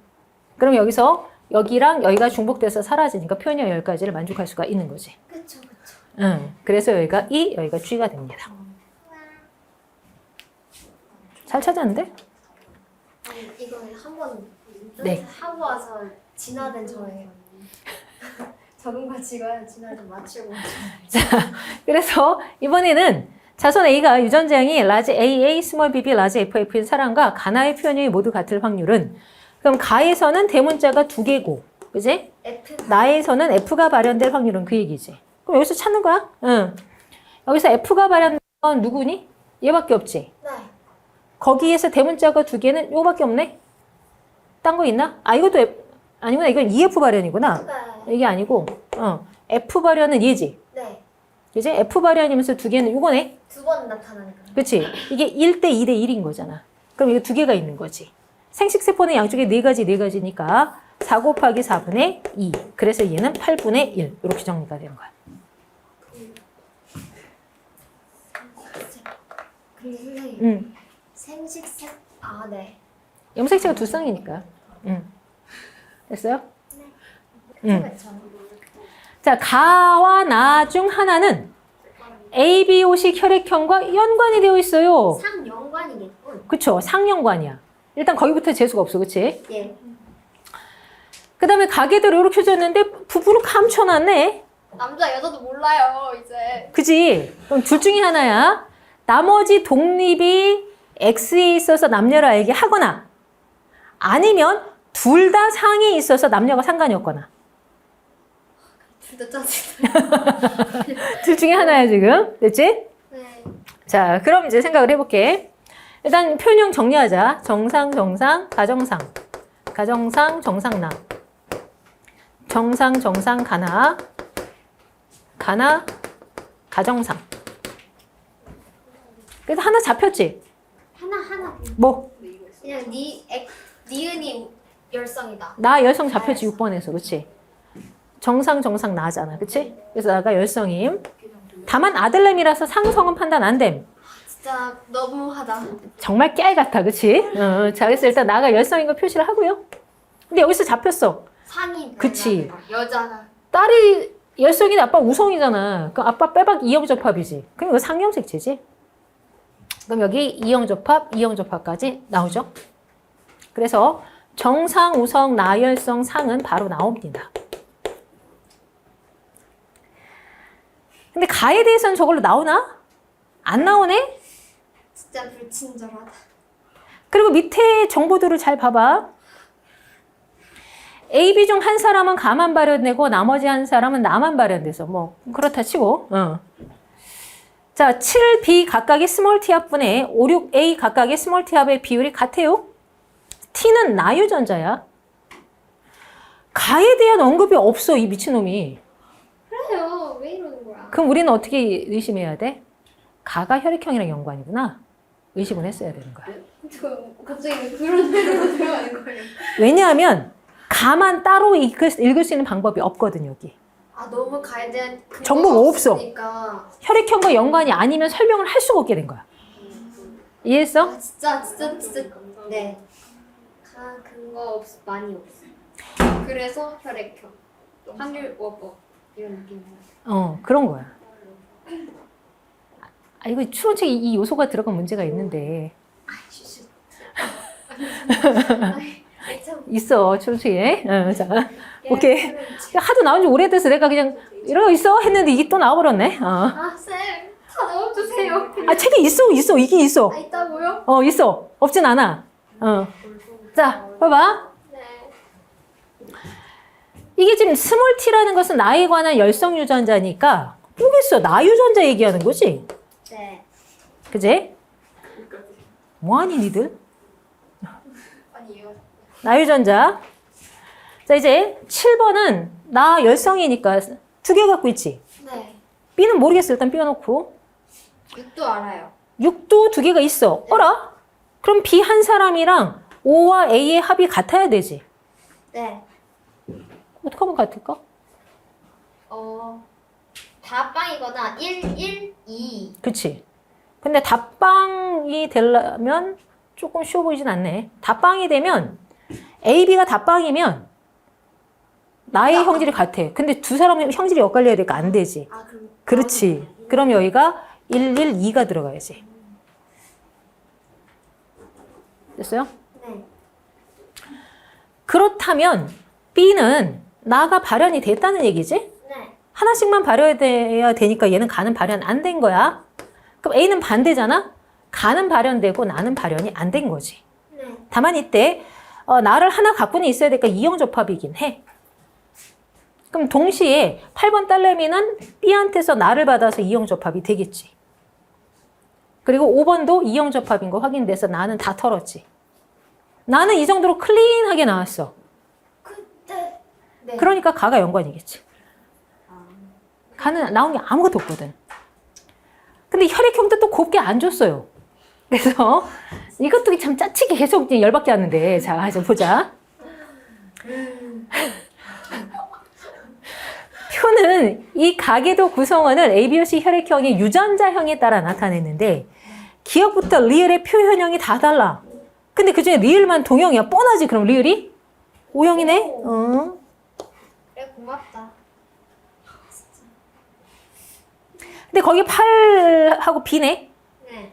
그럼 여기서 여기랑 여기가 중복돼서 사라지니까 표현형 10가지를 만족할 수가 있는 거지. 그쵸, 그쵸. 그래서 여기가 E, 여기가 G가 됩니다. 잘 찾았는데? 아니, 이거 한번 네. 하고 와서 진화된 저예요. 적응과 진화를 맞추고. 그래서 이번에는 자손 A가 유전자형이 라지 AA, 스몰 bb, 라지 FF인 사람과 가나의 표현형이 모두 같을 확률은 그럼 가에서는 대문자가 2개고, 그지? F. 나에서는 F가 발현될 확률은 그 얘기지. 그럼 여기서 찾는 거야? 여기서 F가 발현된 건 누구니? 얘밖에 없지. 네. 거기에서 대문자가 2개는 요거밖에 없네? 딴 거 있나? 이것도 아니구나. 이건 EF 발현이구나. 네. 이게 아니고, F 발현은 얘지. 네. 그지? F 발현이면서 2개는 요거네. 2번 나타나니까. 그치? 이게 1대 2대 1인 거잖아. 그럼 이거 2개가 있는 거지. 생식세포는 양쪽에 4가지니까 4 곱하기 4분의 2. 그래서 얘는 8분의 1. 이렇게 정리가 되는 거야. 근데 선생님, 생식색. 아, 네. 염색체가 두 쌍이니까. 됐어요? 괜찮아. 자, 가와 나 중 하나는 ABO식 혈액형과 연관이 되어 있어요. 상연관이겠군. 그쵸? 상연관이야. 일단 거기부터 재수가 없어. 그치? 예. 그 다음에 가계대로 이렇게 줬는데 부부로 감춰놨네. 남자 여자도 몰라요 이제. 그지? 그럼 둘 중에 하나야. 나머지 독립이 X에 있어서 남녀를 알게 하거나 아니면 둘 다 상에 있어서 남녀가 상관이 없거나. 둘 다 짜증나. 둘 중에 하나야 지금. 됐지? 네. 자, 그럼 이제 생각을 해볼게. 일단 표현형 정리하자. 정상, 정상, 가정상. 가정상, 정상나. 정상, 정상, 가나. 가나, 가정상. 그래서 하나 잡혔지? 하나. 뭐? 그냥 니은이 열성이다. 나 열성 잡혔지, 6번에서. 그치? 정상, 정상 나잖아. 그치? 그래서 나가 열성임. 다만 아들내미라서 상성은 판단 안 됨. 진짜 너무하다. 정말 깨알 같아. 그치? 자, 그래서 일단 나가 열성인 거 표시를 하고요. 근데 여기서 잡혔어. 상이. 그치. 여자가. 딸이 열성이 아빠 우성이잖아. 그럼 아빠 빼박 이형접합이지. 그럼 이거 상염색체지. 그럼 여기 이형접합, 이형접합까지 나오죠. 그래서 정상, 우성, 나열성, 상은 바로 나옵니다. 근데 가에 대해서는 저걸로 나오나? 안 나오네? 진짜 불친절하다. 그리고 밑에 정보들을 잘 봐봐. A, B 중 한 사람은 가만 발현되고 나머지 한 사람은 나만 발현돼서 뭐 그렇다 치고. 자, 7B 각각의 스몰 T합분에 5, 6A 각각의 스몰 T합의 비율이 같아요. T는 나유전자야. 가에 대한 언급이 없어, 이 미친놈이. 그래요. 왜 이러는 거야? 그럼 우리는 어떻게 의심해야 돼? 가가 혈액형이랑 연관이구나. 의심을 했어야 되는 거야. 저 갑자기 그런 데로 들어가는 거예요. 왜냐하면 가만 따로 읽을 수 있는 방법이 없거든, 여기. 아, 너무 가에 대한 정보가 없어. 없으니까. 혈액형과 연관이 아니면 설명을 할 수가 없게 된 거야. 이해했어? 아, 진짜. 네. 근거 많이 없어. 그래서 혈액형, 확률 워법 이런 느낌이야. 그런 거야. 아, 이거 추론책에 이 요소가 들어간 문제가 있는데. 슈슈. 참. 있어, 추론책에. 자, 오케이. 하도 나온 지 오래돼서 내가 그냥 이러고 있어 했는데 이게 또 나와버렸네. 아, 쌤, 다 넣어주세요. 아, 책에 있어. 이게 있어. 아, 있다고요? 있어. 없진 않아. 자, 봐봐. 네. 이게 지금 스몰 t라는 것은 나에 관한 열성 유전자니까 뭐겠어? 나 유전자 얘기하는 거지? 네. 그지? 뭐하니 니들? 아니에요. 나 유전자. 자, 이제 7번은 나 열성이니까 두 개 갖고 있지? 네. B는 모르겠어. 일단 띄워놓고. 6도 알아요. 6도 두 개가 있어. 어라? 그럼 B 한 사람이랑 O와 A의 합이 같아야 되지. 네. 어떻게 하면 같을까? 다 빵이거나 1, 2. 그치. 근데 다빵이 되려면 조금 쉬워 보이진 않네. 다빵이 되면 A, B가 다빵이면 나의 형질이 같아. 근데 두 사람의 형질이 엇갈려야 되니까 안 되지. 아, 그럼. 그렇지. 그럼 여기가 1, 1, 2가 들어가야지. 됐어요? 네. 그렇다면 B는 나가 발현이 됐다는 얘기지? 네. 하나씩만 발현돼야 되니까 얘는 가는 발현 안 된 거야. 그럼 A는 반대잖아? 가는 발현되고 나는 발현이 안 된 거지. 네. 다만 이때 나를 하나 갖고는 있어야 되니까 이형접합이긴 해. 그럼 동시에 8번 딸내미는 B한테서 나를 받아서 이형접합이 되겠지. 그리고 5번도 이형접합인 거 확인돼서 나는 다 털었지. 나는 이 정도로 클린하게 나왔어. 그때. 네. 그러니까 가가 연관이겠지. 가는 나온 게 아무것도 없거든. 근데 혈액형도 또 곱게 안 줬어요. 그래서 이것도 참 짜치게 계속 열받게 하는데, 자, 이제 보자. 표는 이 가계도 구성원을 ABOC 혈액형의 유전자형에 따라 나타냈는데 기억부터 리을의 표현형이 다 달라. 근데 그중에 리을만 동형이야. 뻔하지. 그럼 리을이 O형이네. 응. 그래 고맙다. 근데 거기 8하고 B네. 네.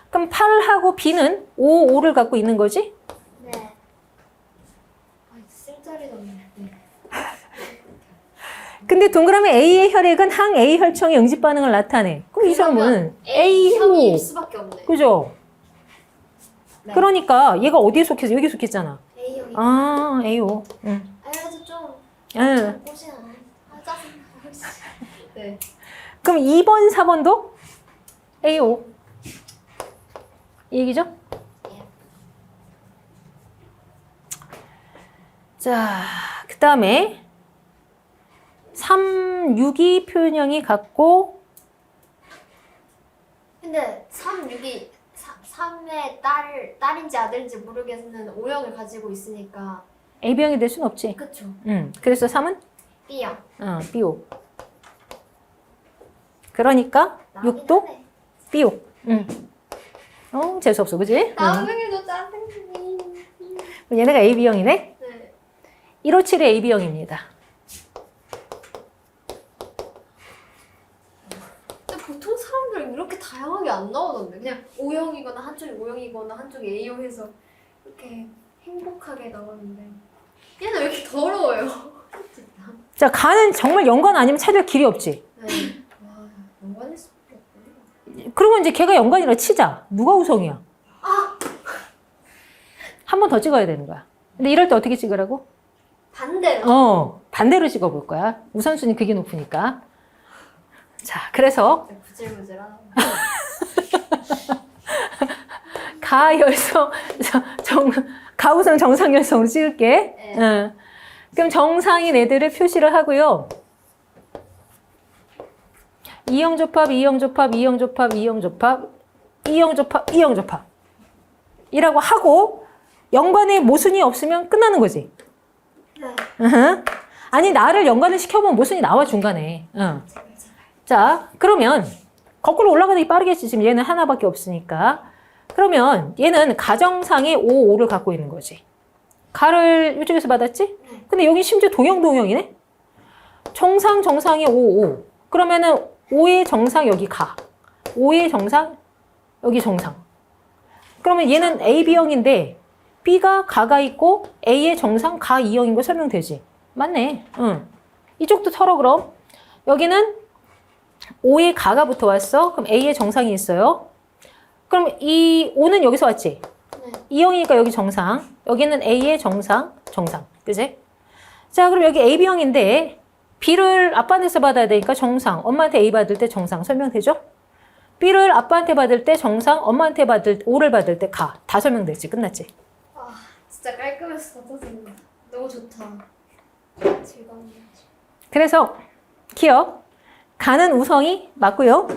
그럼 8하고 B는 5를 갖고 있는 거지? 네. 아, 쓸 자리가 없네. 네. 근데 동그라미 A의 혈액은 항 A 혈청의 응집 반응을 나타내. 그럼 이 사람은 A형일 A호. 수밖에 없네. 그죠? 네. 그러니까 얘가 어디에 속해서 여기 속했잖아. A형이. 아, A호. 응. 그래도 좀 응. 꼬시나. 아 짜증나. 네. 그럼 2번, 4번도 A호. 이 얘기죠? 자, 그 다음에 3, 6이 표현형이 같고 근데 3, 6이 3의 딸인지 아들인지 모르겠는 O형을 가지고 있으니까 AB형이 될 순 없지. 그쵸. 그래서 3은 B형. B호. 그러니까 6도 B호. 재수없어, 그지? 나중에도 짜증나. 얘네가 AB형이네. 네. 157의 AB형입니다. 근데 보통 사람들은 이렇게 다양하게 안 나오던데 그냥 O형이거나 한쪽이 O형이거나 한쪽이 A형 해서 이렇게 행복하게 나오는데 얘는 왜 이렇게 더러워요? 진짜. 자, 가는 정말 연관 아니면 찾을 길이 없지. 네. 와, 연관일 수밖에 없네. 그리고 이제 걔가 연관이라 치자. 누가 우성이야? 한 번 더 찍어야 되는 거야. 근데 이럴 때 어떻게 찍으라고? 반대로. 반대로 찍어볼 거야. 우선순위 그게 높으니까. 자, 그래서 구질구질하다. 가열성, 가우성 정상열성으로 찍을게. 네. 응. 그럼 정상인 애들을 표시를 하고요. 이형 조합, 이형 조합, 이형 조합, 이형 조합, 이형 조합, 이형 조합. 이라고 하고 연관에 모순이 없으면 끝나는 거지. 네. 아니, 나를 연관을 시켜보면 모순이 나와, 중간에. 자, 그러면 거꾸로 올라가기 빠르겠지. 지금 얘는 하나밖에 없으니까. 그러면 얘는 가정상의 5, 5를 갖고 있는 거지. 가를 이쪽에서 받았지? 근데 여기 심지어 동형이네? 정상의 5, 5. 그러면은 5의 정상 여기 가. 5의 정상 여기 정상. 그러면 얘는 AB형인데 B가 가가 있고 A의 정상 가 2형인 거 설명되지? 맞네. 응. 이쪽도 털어 그럼. 여기는 5의 가가 붙어 왔어. 그럼 A의 정상이 있어요. 그럼 이 5는 여기서 왔지? 네. 2형이니까 여기 정상. 여기는 A의 정상. 그지? 자, 그럼 여기 AB형인데 B를 아빠한테서 받아야 되니까 정상. 엄마한테 A 받을 때 정상. 설명되죠? B를 아빠한테 받을 때 정상. 엄마한테 O를 받을 때 가. 다 설명됐지? 끝났지? 아, 진짜 깔끔해서 짜증나. 너무 좋다. 즐거운 그래서 기억. 가는 우성이 맞고요.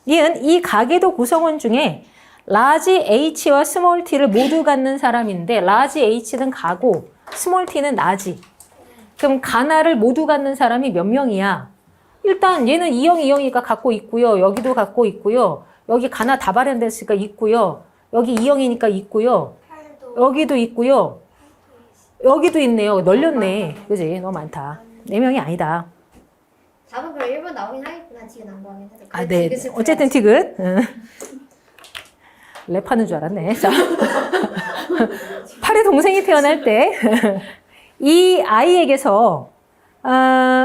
얘는 이 가계도 구성원 중에 라지 H와 스몰 t를 모두 갖는 사람인데 라지 H는 가고 스몰 t는 나지. 그럼 가나를 모두 갖는 사람이 몇 명이야? 일단 얘는 2형, 2형이니까 갖고 있고요. 여기도 갖고 있고요. 여기 가나 다 발현됐으니까 있고요. 여기 2형이니까 있고요. 여기도 있고요. 여기도 있네요. 널렸네. 그지? 너무 많다. 4명이 아니다. 답은 그럼 1번 나오긴 하겠구나. 뒤에 난거하긴 해도. 아, 네. 어쨌든 티귿. 랩하는 줄 알았네. 자. 8의 동생이 태어날 때 이 아이에게서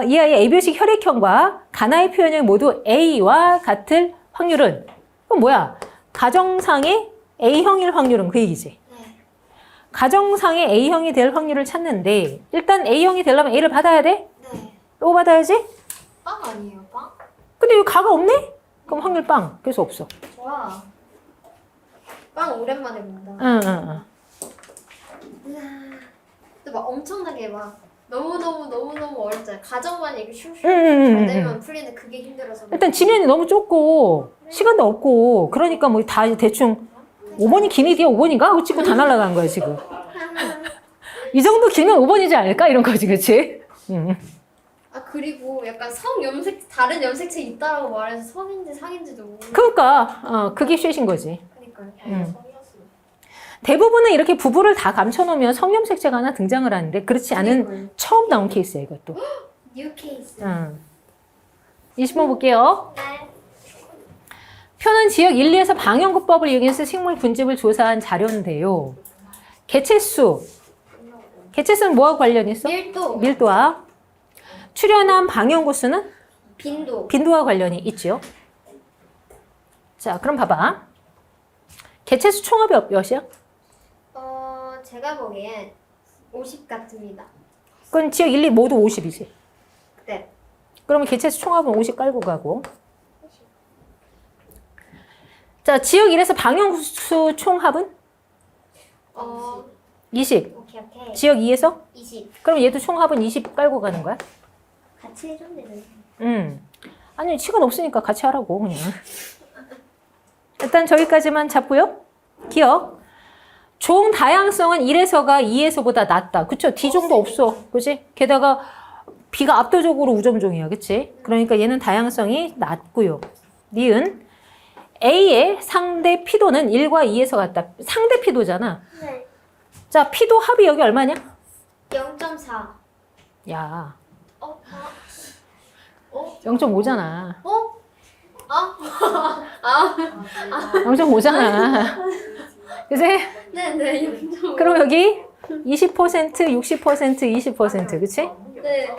이 아이의 A표식 혈액형과 가나의 표현형 모두 A와 같을 확률은 그럼 뭐야? 가정상의 A형일 확률은 그 얘기지. 네. 가정상의 A형이 될 확률을 찾는데 일단 A형이 되려면 A를 받아야 돼? 네. 또 받아야지? 빵 아니에요, 빵? 근데 여기 가가 없네? 그럼 확률 빵. 그래서 없어. 와. 빵 오랜만에 본다. 응. 근데 막 엄청나게 막 너무너무 어렵잖아요. 가정만 이렇게 슉슉 응. 되면 풀리는데 그게 힘들어서. 일단 지면이 너무 좁고 시간도 없고 그러니까 뭐 다 대충 5번이 기니디야 5번인가? 하고 찍고 다 날아간 거야 지금. 이 정도 길면 5번이지 않을까? 이런 거지, 그치? 아 그리고 약간 성 염색 다른 염색체 있다라고 말해서 성인지 상인지도 모르고. 그러니까 그게 쉐신 거지. 그러니까요. 대부분은 이렇게 부부를 다 감춰놓으면 성염색체가 하나 등장을 하는데 그렇지 않은 그러니까요. 처음 나온 케이스야 이것도. 뉴 케이스. 20번 볼게요. 네. 표는 지역 1, 2에서 방역구법을 이용해서 식물 군집을 조사한 자료인데요. 개체수는 뭐하고 관련이 있어? 밀도. 밀도와 출현한 방역구수는 빈도. 빈도와 관련이 있죠. 자, 그럼 봐봐. 개체수 총합이 몇이야? 제가 보기엔 50 같습니다. 그건 지역 1, 2 모두 50이지. 네. 그러면 개체수 총합은 50 깔고 가고. 자, 지역 1에서 방역수 총합은 20. 오케이. 지역 2에서? 20. 그럼 얘도 총합은 20 깔고 가는 거야? 같이 해줬네. 아니, 시간 없으니까 같이 하라고, 그냥. 일단 저기까지만 잡고요. 기억. 종 다양성은 1에서가 2에서보다 낮다. 그쵸? D 정도 없어. 그치? 게다가 B가 압도적으로 우점종이야. 그치? 그러니까 얘는 다양성이 낮고요. 니은. A의 상대 피도는 1과 2에서 같다. 상대 피도잖아. 네. 자, 피도 합이 여기 얼마냐? 0.4. 야, 어? 0.5잖아. 0.5잖아. 그치? 네네. 0.5. 그럼 여기 20%, 60%, 20%. 그치? 네.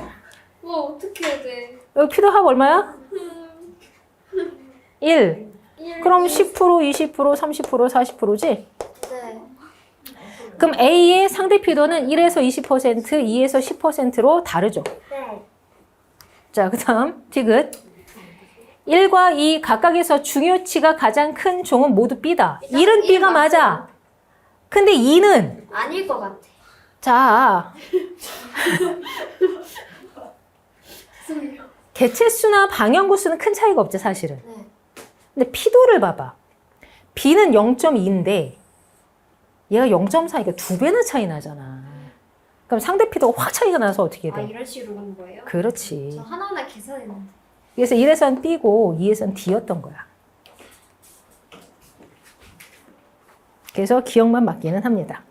뭐 어떻게 해야 돼? 여기 피도 합 얼마야? 1. 그럼 10%, 20%, 30%, 40%지? 네. 그럼 A의 상대 피도는 1에서 20%, 2에서 10%로 다르죠. 네. 자, 그 다음 디귿. 1과 2 각각에서 중요치가 가장 큰 종은 모두 B다. 1은 B가 맞아. 근데 2는 아닐 것 같아. 자, 개체수나 방향구수는 큰 차이가 없지 사실은. 네. 근데 피도를 봐봐. B는 0.2인데 얘가 0.4니까 2배나 차이 나잖아. 그럼 상대 피도가 확 차이가 나서 어떻게 돼? 이런 식으로 하는 거예요? 그렇지. 저 하나하나 계산했는데. 그래서 1에선 B고 2에선 D였던 거야. 그래서 기억만 맞기는 합니다.